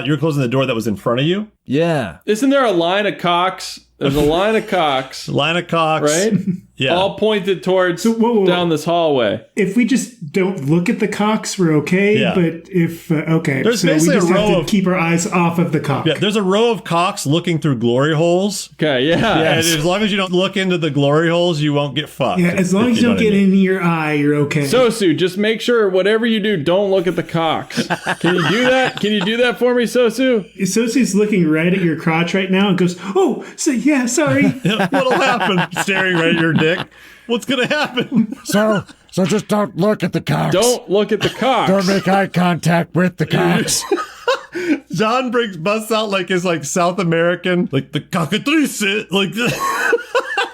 you're closing the door that was in front of you?
Yeah.
Isn't there a line of cocks? There's a line of cocks.
Line of cocks.
Right?
Yeah.
All pointed towards
whoa.
down this hallway.
If we just don't look at the cocks, we're okay.
Yeah.
But if okay,
There's
so we
basically
just
a row
have to
of-
keep our eyes off of the cock.
Yeah, there's a row of cocks looking through glory holes.
Okay, yeah.
And as long as you don't look into the glory holes, you won't get fucked.
Yeah, as long as you don't get into your eye, you're okay.
Sosu, just make sure whatever you do, don't look at the cocks. Can you do that? Can you do that for me, Sosu?
Sosu's looking right at your crotch right now and goes, "Oh, so yeah, sorry."
What'll happen? Staring right at your dick. What's gonna happen?
So just don't look at the cocks.
Don't look at the cocks.
Don't make eye contact with the cocks.
John busts out like his like South American, like the cockatrice, like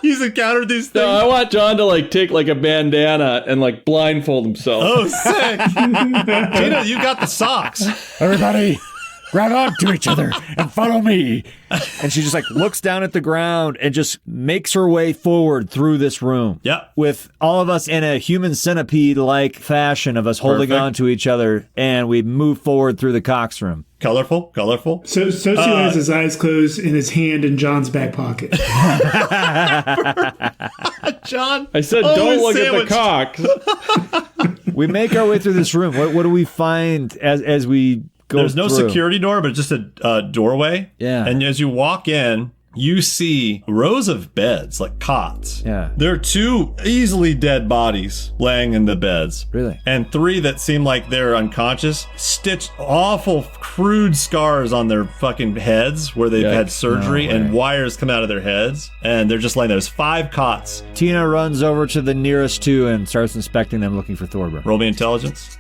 he's encountered these things.
No, I want John to like take like a bandana and like blindfold himself.
Oh, sick! Tina, you got the socks.
Everybody, grab on to each other and follow me.
And she just like looks down at the ground and just makes her way forward through this room.
Yeah.
With all of us in a human centipede like fashion of us holding
Perfect.
on to each other, and we move forward through the Cox room.
Colorful.
So Sosu has his eyes closed and his hand in John's back pocket.
John,
I said don't look at the cock.
We make our way through this room. What do we find as we go
There's no
through?
security door, but just a doorway.
Yeah.
And as you walk in, you see rows of beds, like cots.
Yeah.
There are 2 easily dead bodies laying in the beds.
Really?
And 3 that seem like they're unconscious, stitched awful crude scars on their fucking heads where they've had surgery and wires come out of their heads. And they're just laying there. There's 5 cots.
Tina runs over to the nearest 2 and starts inspecting them, looking for Thorburn.
Roll me intelligence.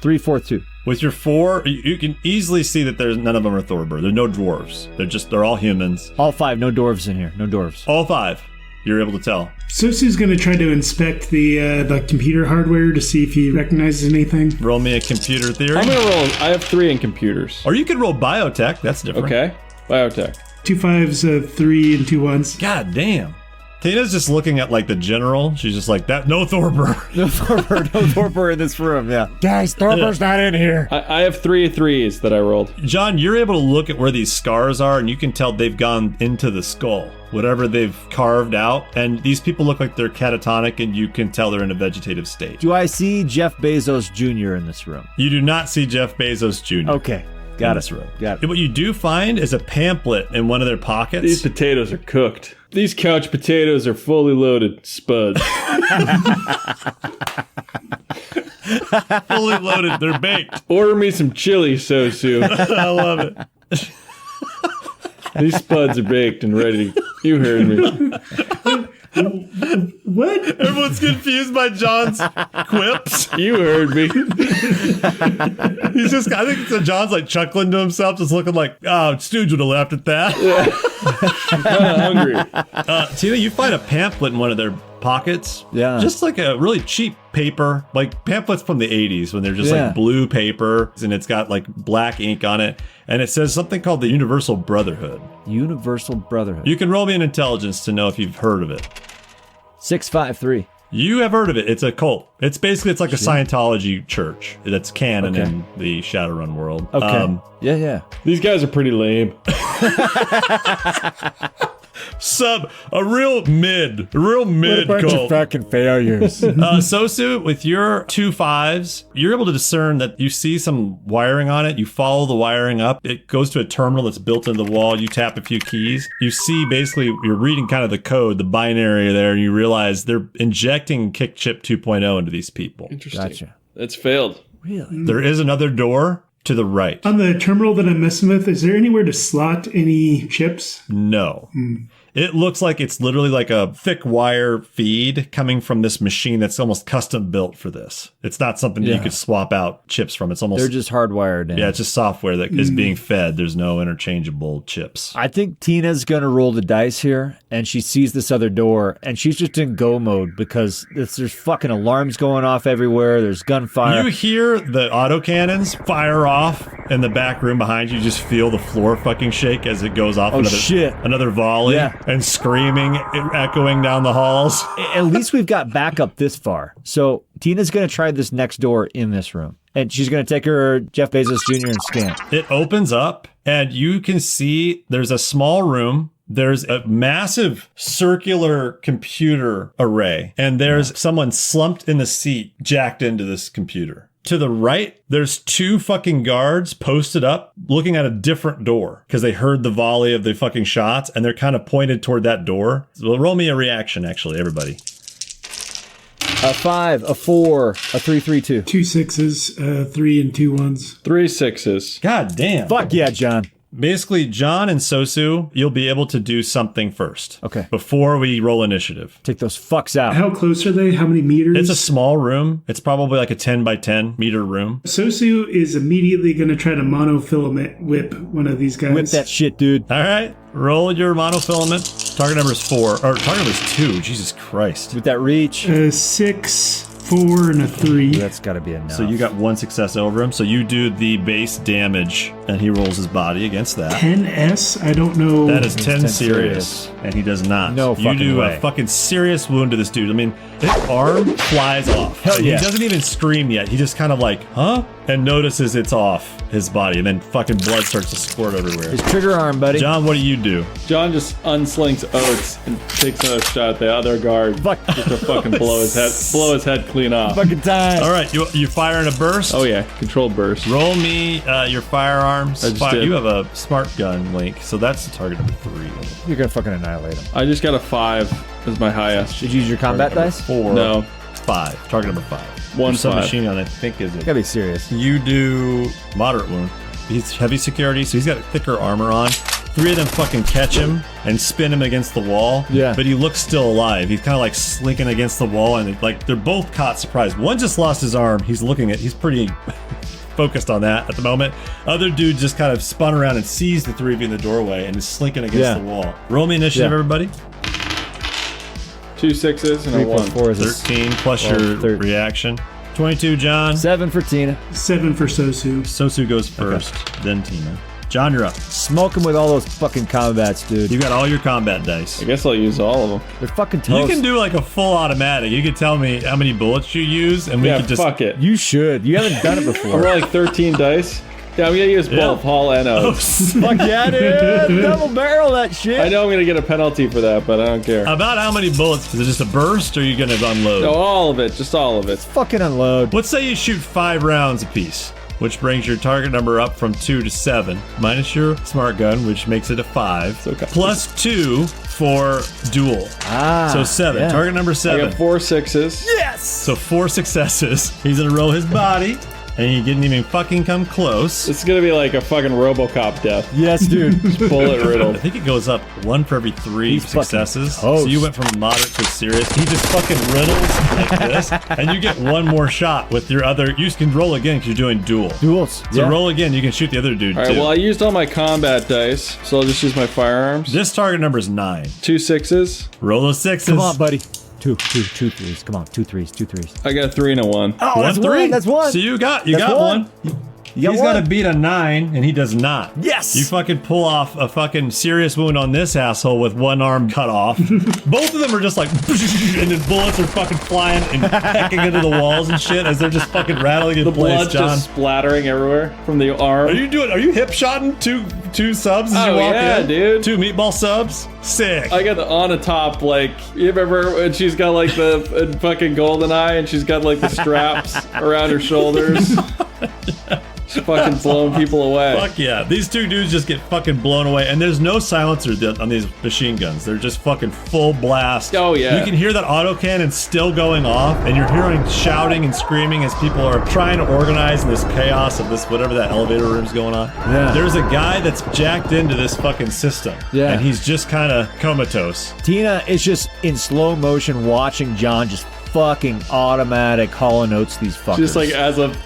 3, 4, 2.
With your 4, you can easily see that there's none of them are Thorburn. There's no dwarves. They're all humans.
All 5, no dwarves in here. No dwarves.
All 5. You're able to tell.
Sosu's going to try to inspect the computer hardware to see if he recognizes anything.
Roll me a computer theory.
I'm going to roll. I have 3 in computers.
Or you could roll biotech. That's different.
Okay. Biotech.
2 5s, 3 and 2 1s.
God damn. Tina's just looking at like the general. She's just like, that no Thorburn.
No Thorburn in this room, yeah.
Guys, Thorbur's not in here.
I have 3 3s that I rolled.
John, you're able to look at where these scars are, and you can tell they've gone into the skull. Whatever they've carved out. And these people look like they're catatonic, and you can tell they're in a vegetative state.
Do I see Jeff Bezos Jr. in this room?
You do not see Jeff Bezos Jr.
Okay. Got it.
Got it. What you do find is a pamphlet in one of their pockets.
These potatoes are cooked. These couch potatoes are fully loaded spuds.
Fully loaded. They're baked.
Order me some chili, Sosu.
I love it.
These spuds are baked and ready. You heard me.
What?
Everyone's confused by John's quips.
You heard me.
He's just, I think so John's like chuckling to himself, just looking like, oh, Stooge would have laughed at that.
I'm kind of hungry.
Tina, you find a pamphlet in one of their pockets.
Yeah.
Just like a really cheap paper, like pamphlets from the 80s when they're just like blue paper and it's got like black ink on it. And it says something called the Universal Brotherhood.
Universal Brotherhood.
You can roll me an intelligence to know if you've heard of it.
6, 5, 3.
You have heard of it. It's a cult. It's basically, it's like a Scientology church that's canon in the Shadowrun world.
Okay. Yeah.
These guys are pretty lame.
A real mid
What a bunch
cult.
of fucking failures.
Sosu, with your 2 5s, you're able to discern that you see some wiring on it. You follow the wiring up. It goes to a terminal that's built into the wall. You tap a few keys. You see basically, you're reading kind of the code, the binary there, and you realize they're injecting Kick Chip 2.0 into these people.
Interesting.
Gotcha.
That's failed.
Really?
There is another door to the right.
On the terminal that I'm messing with, is there anywhere to slot any chips?
No. It looks like it's literally like a thick wire feed coming from this machine that's almost custom built for this. It's not something that you could swap out chips from. It's almost...
They're just hardwired in.
Yeah, it's just software that is being fed. There's no interchangeable chips.
I think Tina's going to roll the dice here, and she sees this other door, and she's just in go mode because there's fucking alarms going off everywhere. There's gunfire.
You hear the autocannons fire off in the back room behind you. You just feel the floor fucking shake as it goes off.
Oh, shit.
Another volley.
Yeah.
And screaming, echoing down the halls.
At least we've got backup this far. So Tina's going to try this next door in this room. And she's going to take her Jeff Bezos Jr. and scan.
It opens up, and you can see there's a small room. There's a massive circular computer array, and there's someone slumped in the seat, jacked into this computer. To the right, there's 2 fucking guards posted up looking at a different door because they heard the volley of the fucking shots and they're kind of pointed toward that door. So roll me a reaction, actually, everybody.
A 5, a 4, a 3, 3, 2.
2 6s, 3 and 2 1s.
3 6s.
God damn.
Fuck yeah, John.
Basically, John and Sosu, you'll be able to do something first.
Okay.
Before we roll initiative.
Take those fucks out.
How close are they? How many meters?
It's a small room. It's probably like a 10 by 10 meter room.
Sosu is immediately going to try to monofilament whip one of these guys.
Whip that shit, dude.
All right. Roll your monofilament. Target number is 4. Or target number is 2. Jesus Christ.
With that reach.
6, 4, and a 3.
That's got to be enough.
So you got 1 success over him. So you do the base damage, and he rolls his body against that.
10S? I don't know.
That is 10 serious,
serious.
and he does not.
No
you
fucking
do
way.
a fucking serious wound to this dude. I mean, his arm flies off.
Hell yeah.
He doesn't even scream yet. He just kind of like, huh? and notices it's off his body, and then fucking blood starts to squirt everywhere.
His trigger arm, buddy.
John, what do you do?
John just unslings oats and takes another shot at the other guard.
Fuck.
Just to fucking blow his head clean off.
Fucking time.
All right, you fire in a burst.
Oh yeah, controlled burst.
Roll me your firearms.
I just did.
You have a smart gun, Link, so that's the target number 3.
You're gonna fucking annihilate him.
I just got a 5 as my highest.
Did you use your combat dice?
4.
No.
5. Target number 5.
One
Your submachine
5.
gun, I think, is it.
Gotta be serious.
You do moderate wound. He's heavy security, so he's got thicker armor on. 3 of them fucking catch him and spin him against the wall.
Yeah.
But he looks still alive. He's kind of like slinking against the wall, and like they're both caught surprised. One just lost his arm. He's pretty focused on that at the moment. Other dude just kind of spun around and sees the 3 of you in the doorway and is slinking against the wall. Roll me initiative, everybody.
2 6s and
3
a 1.
plus 4 is
13 plus your reaction. 22, John.
7 for Tina.
7 for Sosu.
Sosu goes first, then Tina. John, you're up.
Smoke him with all those fucking combats, dude.
You got all your combat dice.
I guess I'll use all of them.
They're fucking toast.
You can do like a full automatic. You can tell me how many bullets you use, and we can just
fuck it.
You should. You haven't done it
I
before.
roll like 13 dice. Yeah, I'm gonna use both Hall and Oats.
Fuck yeah, dude. Double barrel that shit.
I know I'm gonna get a penalty for that, but I don't care.
About how many bullets? Is it just a burst, or are you gonna unload?
No, all of it. Just all of it.
Fucking unload.
Let's say you shoot 5 rounds apiece, which brings your target number up from 2 to 7, minus your smart gun, which makes it a 5, plus 2 for duel. So 7.
Yeah.
Target number 7.
I got 4 6s.
Yes.
So 4 successes. He's gonna roll his body, and he didn't even fucking come close.
It's gonna be like a fucking RoboCop death.
Yes, dude.
Bullet riddled.
I think it goes up 1 for every 3
He's
successes.
fucking toast.
So you went from a moderate to a serious. He just fucking riddles like this, and you get 1 more shot with your other. You can roll again because you're doing duel.
Duels.
So roll again. You can shoot the other dude
All right.
too.
Well, I used all my combat dice, so I'll just use my firearms.
This target number is 9.
2 6s.
Roll those 6s.
Come on, buddy. Two threes. Come on, 2 3s, 2 3s.
I got a 3 and a 1.
Oh, that's
1 3.
one. That's one.
So you got
That's
one.
You
He's
got
got
one.
to beat a 9, and he does not.
Yes.
You fucking pull off a fucking serious wound on this asshole with 1 arm cut off. Both of them are just like, and then bullets are fucking flying and pecking into the walls and shit as they're just fucking rattling in
The
place,
blood's
John.
just splattering everywhere from the arm.
Are you hip shotting two subs as you
Oh,
walk
yeah,
in?
dude.
2 meatball subs? Sick.
I got the on the top, like, you remember when she's got like the fucking golden eye and she's got like the straps around her shoulders? Just fucking blowing people away.
Fuck yeah. These 2 dudes just get fucking blown away, and there's no silencer on these machine guns. They're just fucking full blast.
Oh, yeah.
You can hear that autocannon still going off, and you're hearing shouting and screaming as people are trying to organize in this chaos of this, whatever that elevator room's going on.
Yeah.
There's a guy that's jacked into this fucking system.
Yeah.
And he's just kind of comatose.
Tina is just in slow motion watching John just fucking automatic Hall and Oats these fuckers.
Just like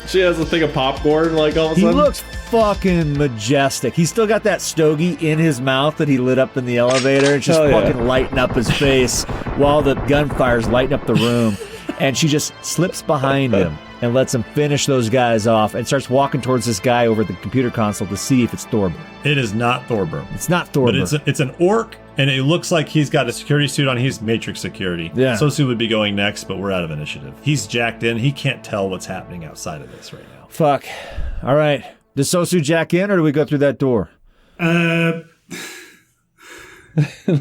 she has a thing of popcorn, like all of a
He
sudden.
looks fucking majestic. He's still got that stogie in his mouth that he lit up in the elevator. It's just
Hell yeah.
fucking lighting up his face while the gunfire's lighting up the room. And she just slips behind him and lets him finish those guys off and starts walking towards this guy over the computer console to see if it's Thorburn.
It is not Thorburn.
It's not Thorburn.
But it's an orc, and it looks like he's got a security suit on. He's Matrix security.
Yeah.
Sosu would be going next, but we're out of initiative. He's jacked in. He can't tell what's happening outside of this right now.
Fuck. All right. Does Sosu jack in or do we go through that door?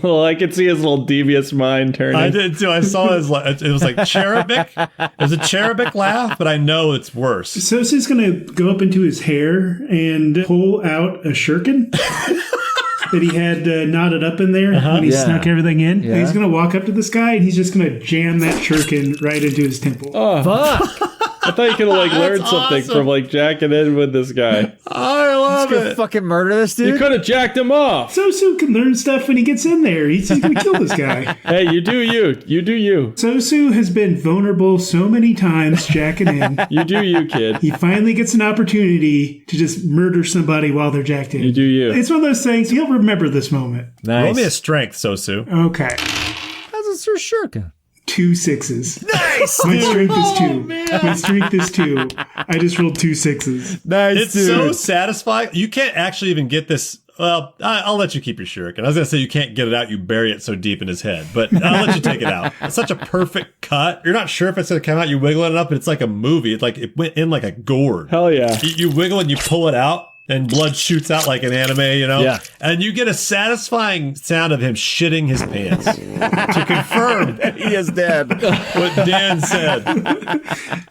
Well, I could see his little devious mind turning.
I did too. I saw his. It was like cherubic. It was a cherubic laugh, but I know it's worse.
Sosu's gonna go up into his hair and pull out a shuriken that he had knotted up in there when he snuck everything in.
Yeah.
And he's gonna walk up to this guy and he's just gonna jam that shuriken right into his temple.
Oh,
Fuck.
I thought you could have like learned something
awesome.
from like jacking in with this guy.
I love
Gonna fucking murder this dude?
You could have jacked him off.
Sosu can learn stuff when he gets in there. He's gonna kill this guy.
Hey, you do you. You do you.
Sosu has been vulnerable so many times jacking in.
You do you, kid.
He finally gets an opportunity to just murder somebody while they're jacked in.
You do you.
It's one of those things, he'll remember this moment.
Nice.
Roll me a strength, Sosu.
Okay.
That's a shuriken.
2 6s.
Nice.
My strength is 2. My strength is 2. I just rolled 2 6s.
Nice.
It's so satisfying. You can't actually even get this Well, I'll let you keep your shuriken. I was going to say you can't get it out. You bury it so deep in his head. But I'll let you take it out. It's such a perfect cut. You're not sure if it's going to come out. You wiggle it up, but it's like a movie. It's like it went in like a gourd.
Hell yeah.
You wiggle and you pull it out. And blood shoots out like an anime, Yeah. And you get a satisfying sound of him shitting his pants to confirm
he is dead.
What Dan said.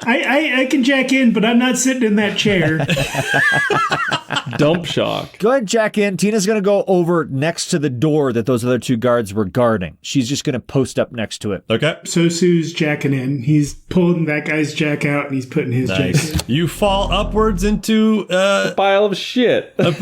I can jack in, but I'm not sitting in that chair.
Dump shock.
Go ahead, jack in. Tina's going to go over next to the door that those other two guards were guarding. She's just going to post up next to it.
Okay.
Sosu's jacking in. He's pulling that guy's jack out and he's putting his jack in.
You fall upwards into
a pile of shit.
It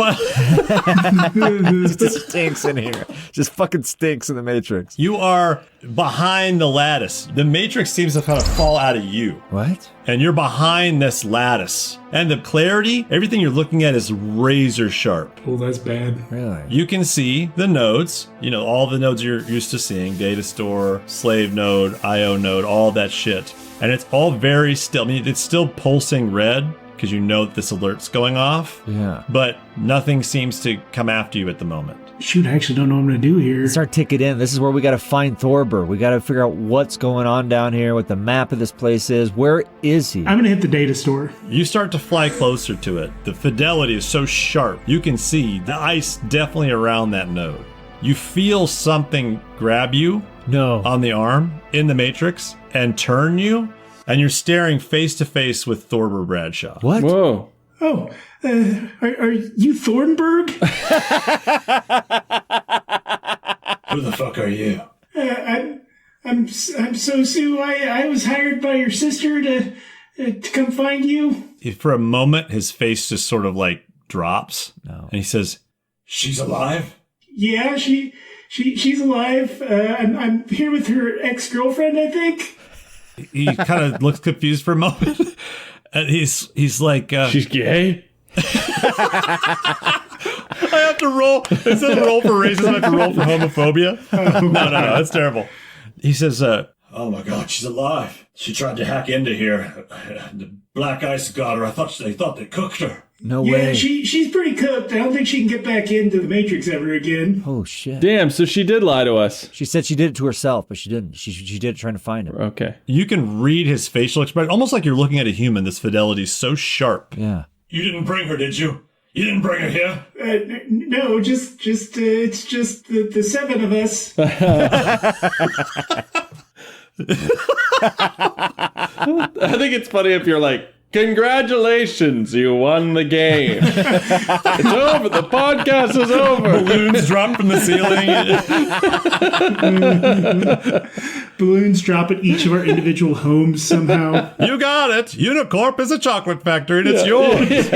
just stinks in here. Just fucking stinks in the Matrix.
You are behind the lattice. The Matrix seems to kind of fall out of you.
What?
And you're behind this lattice. And the clarity, everything you're looking at is razor sharp.
Oh, that's bad.
Really?
You can see the nodes, all the nodes you're used to seeing, data store, slave node, IO node, all that shit. And it's all very still. I mean, it's still pulsing red because you know that this alert's going off.
Yeah.
But nothing seems to come after you at the moment.
Shoot, I actually don't know what I'm going to do here.
Let's start ticket in. This is where we got to find Thorber. We got to figure out what's going on down here, what the map of this place is. Where is he?
I'm going to hit the data store.
You start to fly closer to it. The fidelity is so sharp. You can see the ice definitely around that node. You feel something grab you on the arm in the Matrix and turn you, and you're staring face to face with Thorber Bradshaw.
What?
Whoa.
Oh, are you Thornburg?
Who the fuck are you?
I'm Sosu. I was hired by your sister to come find you.
For a moment, his face just sort of like drops.
No.
And he says, "She's alive?"
Yeah, she's alive. I'm here with her ex-girlfriend, I think.
He kind of looks confused for a moment. And he's like,
she's gay?
I have to roll. Instead of roll for racism, I have to roll for homophobia. No, that's terrible. He says, "Oh my God, she's alive. She tried to hack into here. The black ice got her. They thought they cooked her."
No way.
Yeah, she's pretty cooked. I don't think she can get back into the Matrix ever again.
Oh, shit.
Damn, so she did lie to us.
She said she did it to herself, but she didn't. She did it trying to find him.
Okay.
You can read his facial expression, almost like you're looking at a human. This fidelity is so sharp.
Yeah.
You didn't bring her, did you? You didn't bring her here?
No, it's just the seven of us.
I think it's funny if you're like, "Congratulations, you won the game. It's over. The podcast is over."
Balloons drop from the ceiling.
Balloons drop at each of our individual homes somehow.
You got it. Unicorp is a chocolate factory and it's yours.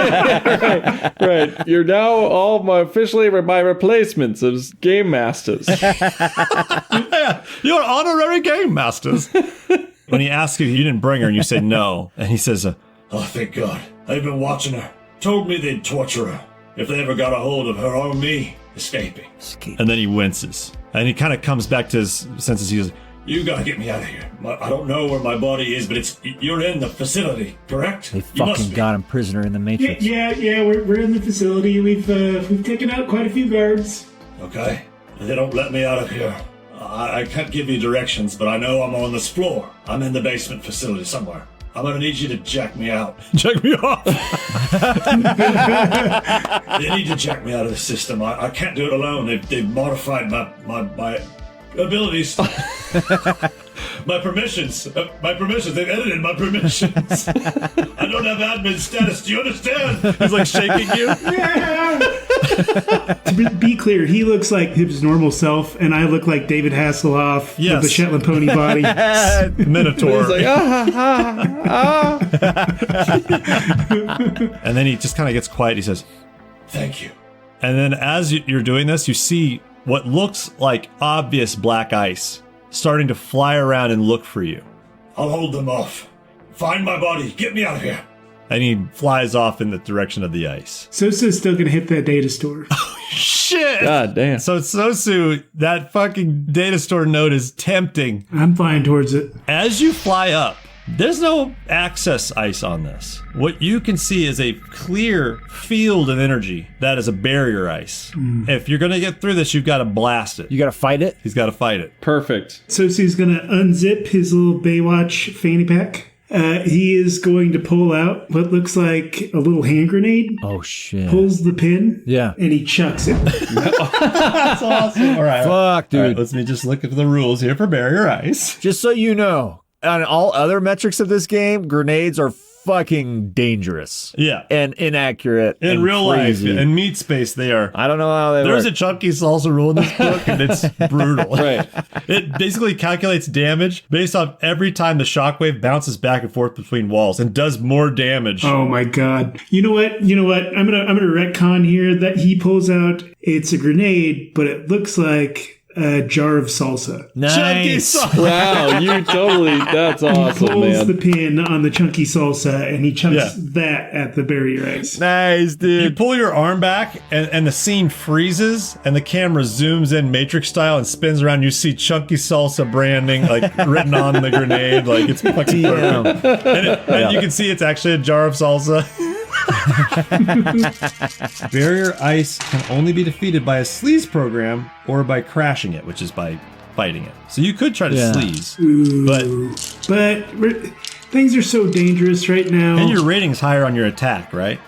Right. You're now all officially my replacements as game masters.
Yeah, you're honorary game masters. When he asks you, you didn't bring her, and you say no. And he says, "Oh, thank God. They've been watching her. Told me they'd torture her if they ever got a hold of her or me escaping." And then he winces. And he kind of comes back to his senses. He goes, "You gotta get me out of here. I don't know where my body is, but you're in the facility, correct?
They fucking got him prisoner in the Matrix.
Yeah, we're in the facility. We've taken out quite a few guards.
Okay. They don't let me out of here. I can't give you directions, but I know I'm on this floor. I'm in the basement facility somewhere. I'm gonna need you to jack me out." Jack me off. They need to jack me out of the system. I can't do it alone. They've modified my abilities. My permissions. They've edited my permissions. I don't have admin status. Do you understand? He's like shaking you.
Yeah. To be clear, he looks like his normal self, and I look like David Hasselhoff with the Shetland pony body.
Minotaur.
He's like,
And then he just kind of gets quiet. He says, "Thank you." And then as you're doing this, you see what looks like obvious black ice starting to fly around and look for you. "I'll hold them off. Find my body. Get me out of here." And he flies off in the direction of the ice.
Sosu's still gonna hit that data store.
Shit!
God damn.
So Sosu, that fucking data store node is tempting.
I'm flying towards it.
As you fly up, There's no access ice on this. What you can see is a clear field of energy that is a barrier ice. If you're going to get through this, you've got to blast it.
You got to fight it?
He's got to fight it.
Perfect.
Sosie's going to unzip his little Baywatch fanny pack. He is going to pull out what looks like a little hand grenade.
Oh, shit.
Pulls the pin.
Yeah.
And he chucks it.
That's awesome. All right.
Fuck, dude.
All right, let me just look at the rules here for barrier ice.
Just so you know, on all other metrics of this game, grenades are fucking dangerous.
Yeah.
And inaccurate.
In
and
real
crazy.
life, in meat space, they are.
I don't know how they
There's
work.
a chunky salsa rule in this book, and it's brutal.
Right.
It basically calculates damage based on every time the shockwave bounces back and forth between walls and does more damage.
Oh my god. You know what? I'm gonna retcon here that he pulls out. It's a grenade, but it looks like a jar of salsa.
Chunky
Nice.
salsa.
Wow, you totally. That's
He
awesome,
pulls the
man.
pin on the chunky salsa and he chucks
Yeah.
that at the barrier ice.
Nice,
You
dude.
pull your arm back, and the scene freezes, and the camera zooms in Matrix style and spins around. You see chunky salsa branding, like written on the grenade, like it's fucking perfect. And you can see it's actually a jar of salsa. Barrier ice can only be defeated by a sleaze program or by crashing it, which is by fighting it. So you could try to sleaze,
But things are so dangerous right now.
and your rating's higher on your attack, right?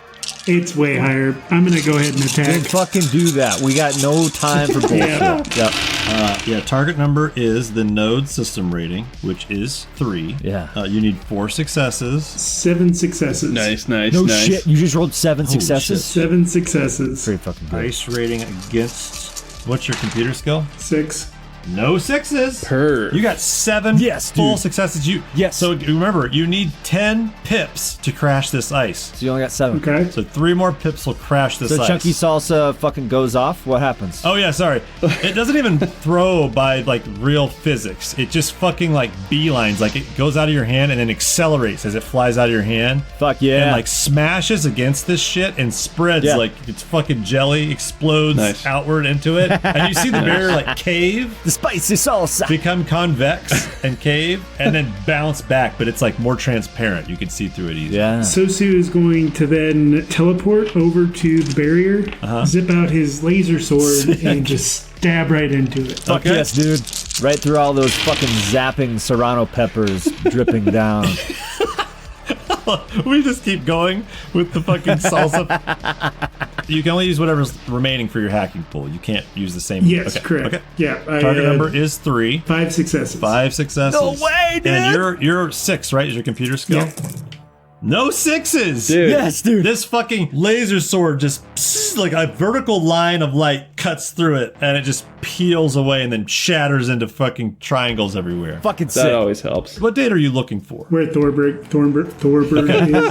It's way higher. I'm gonna go ahead and
Then
attack.
fucking do that. We got no time for bullshit.
Yeah.
Yep. Target number is the node system rating, which is 3.
Yeah.
You need 4 successes.
7 successes.
Nice, nice,
No
nice.
shit. You just rolled 7 successes?
7 successes.
Pretty fucking good.
Ice rating against. What's your computer skill?
6.
No 6s. You got 7
Yes,
full
dude.
successes.
Yes.
So remember, you need 10 pips to crash this ice.
So you only got 7.
Okay.
So 3 more pips will crash this
So
ice.
chunky salsa fucking goes off. What happens?
Oh yeah, sorry. It doesn't even throw by like real physics. It just fucking like beelines. Like it goes out of your hand and then accelerates as it flies out of your hand.
Fuck yeah.
And like smashes against this shit and spreads
Yeah.
like it's fucking jelly, explodes
Nice.
outward into it. And you see the barrier like cave,
the spicy salsa.
become convex and cave, and then bounce back, but it's like more transparent. You can see through it easily.
Yeah.
Sosu is going to then teleport over to the barrier, zip out his laser sword, and just stab right into it.
Fuck yes, dude. Right through all those fucking zapping serrano peppers dripping down.
We just keep going with the fucking salsa. You can only use whatever's remaining for your hacking pool. You can't use the same.
Yes,
Okay,
correct.
Okay.
Yeah.
Target number is 3.
5 successes.
5 successes.
No way, dude.
And you're 6, right? Is your computer skill?
Yeah.
No 6s.
Dude.
Yes, dude.
This fucking laser sword just like a vertical line of light cuts through it, and it just peels away and then shatters into fucking triangles everywhere.
Fucking
That
sick.
always helps.
What data are you looking for?
Where Thorberg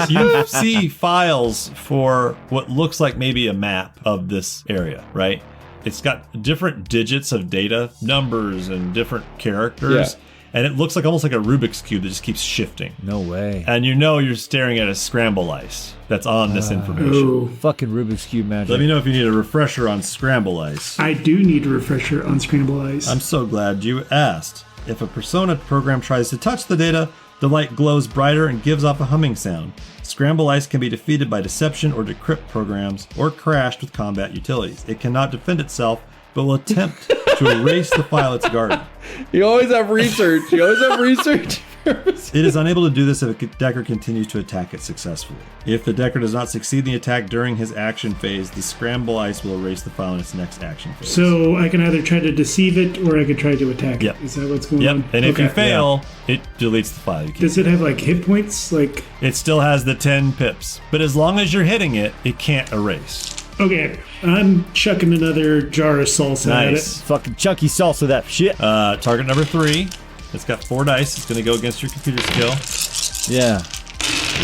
is.
You see files for what looks like maybe a map of this area, right? It's got different digits of data, numbers, and different characters.
Yeah.
And it looks like almost like a Rubik's Cube that just keeps shifting.
No way.
And you know you're staring at a scramble ice that's on this information.
Oh,
Fucking Rubik's Cube magic.
Let me know if you need a refresher on scramble ice.
I do need a refresher on Scramble Ice.
I'm so glad you asked. If a Persona program tries to touch the data, the light glows brighter and gives off a humming sound. Scramble Ice can be defeated by deception or decrypt programs, or crashed with combat utilities. It cannot defend itself, but will attempt to erase the file it's guarded.
You always have research. You always have research.
It is unable to do this if a decker continues to attack it successfully. If the decker does not succeed in the attack during his action phase, the Scramble Ice will erase the file in its next action phase.
So I can either try to deceive it or I can try to attack
Yep.
it. Is that what's going
Yep,
on?
and if you
Okay.
fail, it deletes the file. You can't
Does it have like hit points? Like,
It still has the 10 pips, but as long as you're hitting it, it can't erase.
okay, I'm chucking another jar of salsa at
Nice.
it.
Fucking chunky salsa that shit.
Target number 3. It's got 4 dice. It's going to go against your computer skill.
Yeah.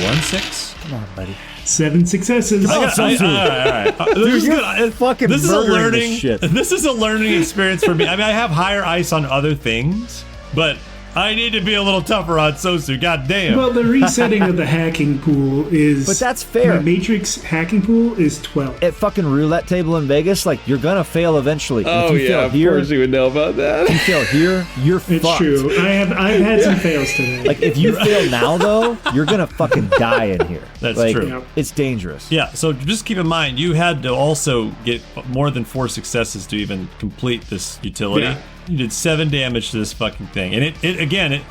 1 6.
Come on, buddy.
7 successes.
All right. This is good.
Fucking
This is a
murdering
learning.
this shit.
This is a learning experience for me. I mean, I have higher ice on other things, but I need to be a little tougher on Sosu. God damn.
Well, the resetting of the hacking pool is.
But that's fair.
The Matrix hacking pool is 12.
At fucking roulette table in Vegas, like, you're gonna fail eventually.
Oh,
if you fail
of
here,
course you would know about that.
If you fail here, you're
It's
fucked.
true. I've had some fails today.
Like, if you fail now, though, you're gonna fucking die in here.
That's
like,
true.
Yep.
It's dangerous.
Yeah, so just keep in mind, you had to also get more than 4 successes to even complete this utility.
Yeah.
You did 7 damage to this fucking thing. And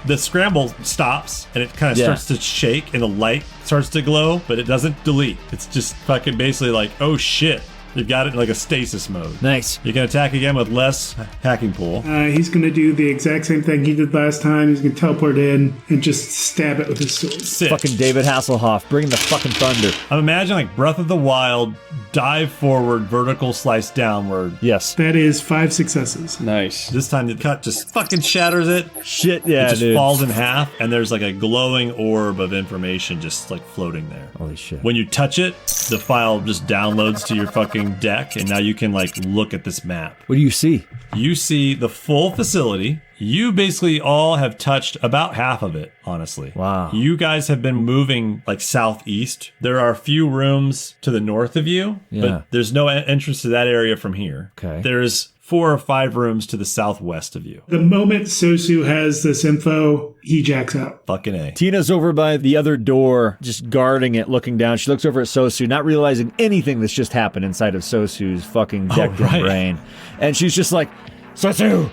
the scramble stops, and it kind of starts to shake, and the light starts to glow, but it doesn't delete. It's just fucking basically like, oh shit. You've got it in like a stasis mode.
Nice.
You can attack again with less hacking pool.
He's going to do the exact same thing he did last time. He's going to teleport in and just stab it with his sword.
Sick.
Fucking David Hasselhoff, bringing the fucking thunder.
I'm imagining like Breath of the Wild, dive forward, vertical slice downward.
Yes.
That is 5 successes.
Nice.
This time the cut just fucking shatters it.
Shit, yeah,
It just
dude.
falls in half, and there's like a glowing orb of information just like floating there.
Holy shit.
When you touch it, the file just downloads to your fucking deck, and now you can like look at this map.
What do you see?
You see the full facility. You basically all have touched about half of it, honestly.
Wow.
You guys have been moving like southeast. There are a few rooms to the north of you, but there's no entrance to that area from here.
Okay.
There's 4 or 5 rooms to the southwest of you.
The moment Sosu has this info, he jacks out.
Fucking A.
Tina's over by the other door, just guarding it, looking down. She looks over at Sosu, not realizing anything that's just happened inside of Sosu's fucking decked in brain. And she's just like, Sosu,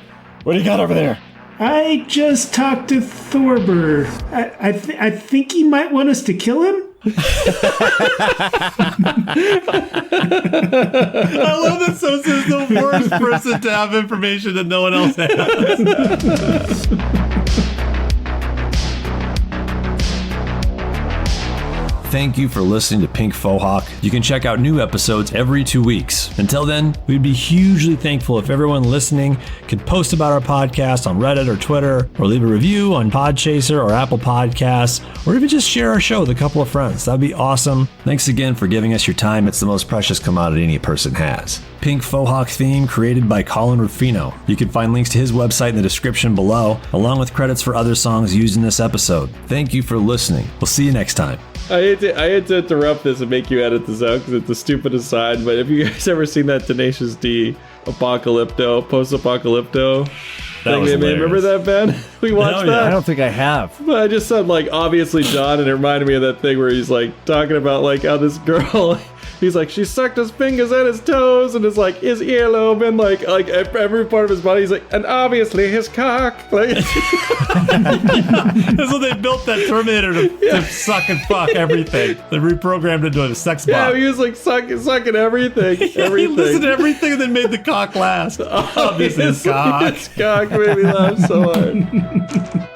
what do you got over there?
I just talked to Thorber. I think he might want us to kill him.
I love that Sosa's the worst person to have information that no one else has. Thank you for listening to Pink Fohawk. You can check out new episodes every 2 weeks. Until then, we'd be hugely thankful if everyone listening could post about our podcast on Reddit or Twitter, or leave a review on Podchaser or Apple Podcasts, or even just share our show with a couple of friends. That'd be awesome. Thanks again for giving us your time. It's the most precious commodity any person has. Pink Fohawk theme created by Collin Ruffino. You can find links to his website in the description below, along with credits for other songs used in this episode. Thank you for listening. We'll see you next time.
I hate to interrupt this and make you edit this out because it's the stupid aside, but have you guys ever seen that Tenacious D post-apocalypto
That was
thing they made? Remember that, Ben? We watched that?
I don't think I have.
But I just said, like, obviously John, and it reminded me of that thing where he's, like, talking about, like, how this girl... He's like, she sucked his fingers and his toes, and it's like his earlobe, and like every part of his body. He's like, and obviously his cock. Like,
That's what they built that Terminator to suck and fuck everything. They reprogrammed it into a sex bot.
yeah, he was like sucking everything.
He listened to everything and then made the cock last. Obviously, his cock.
His cock made me laugh so hard.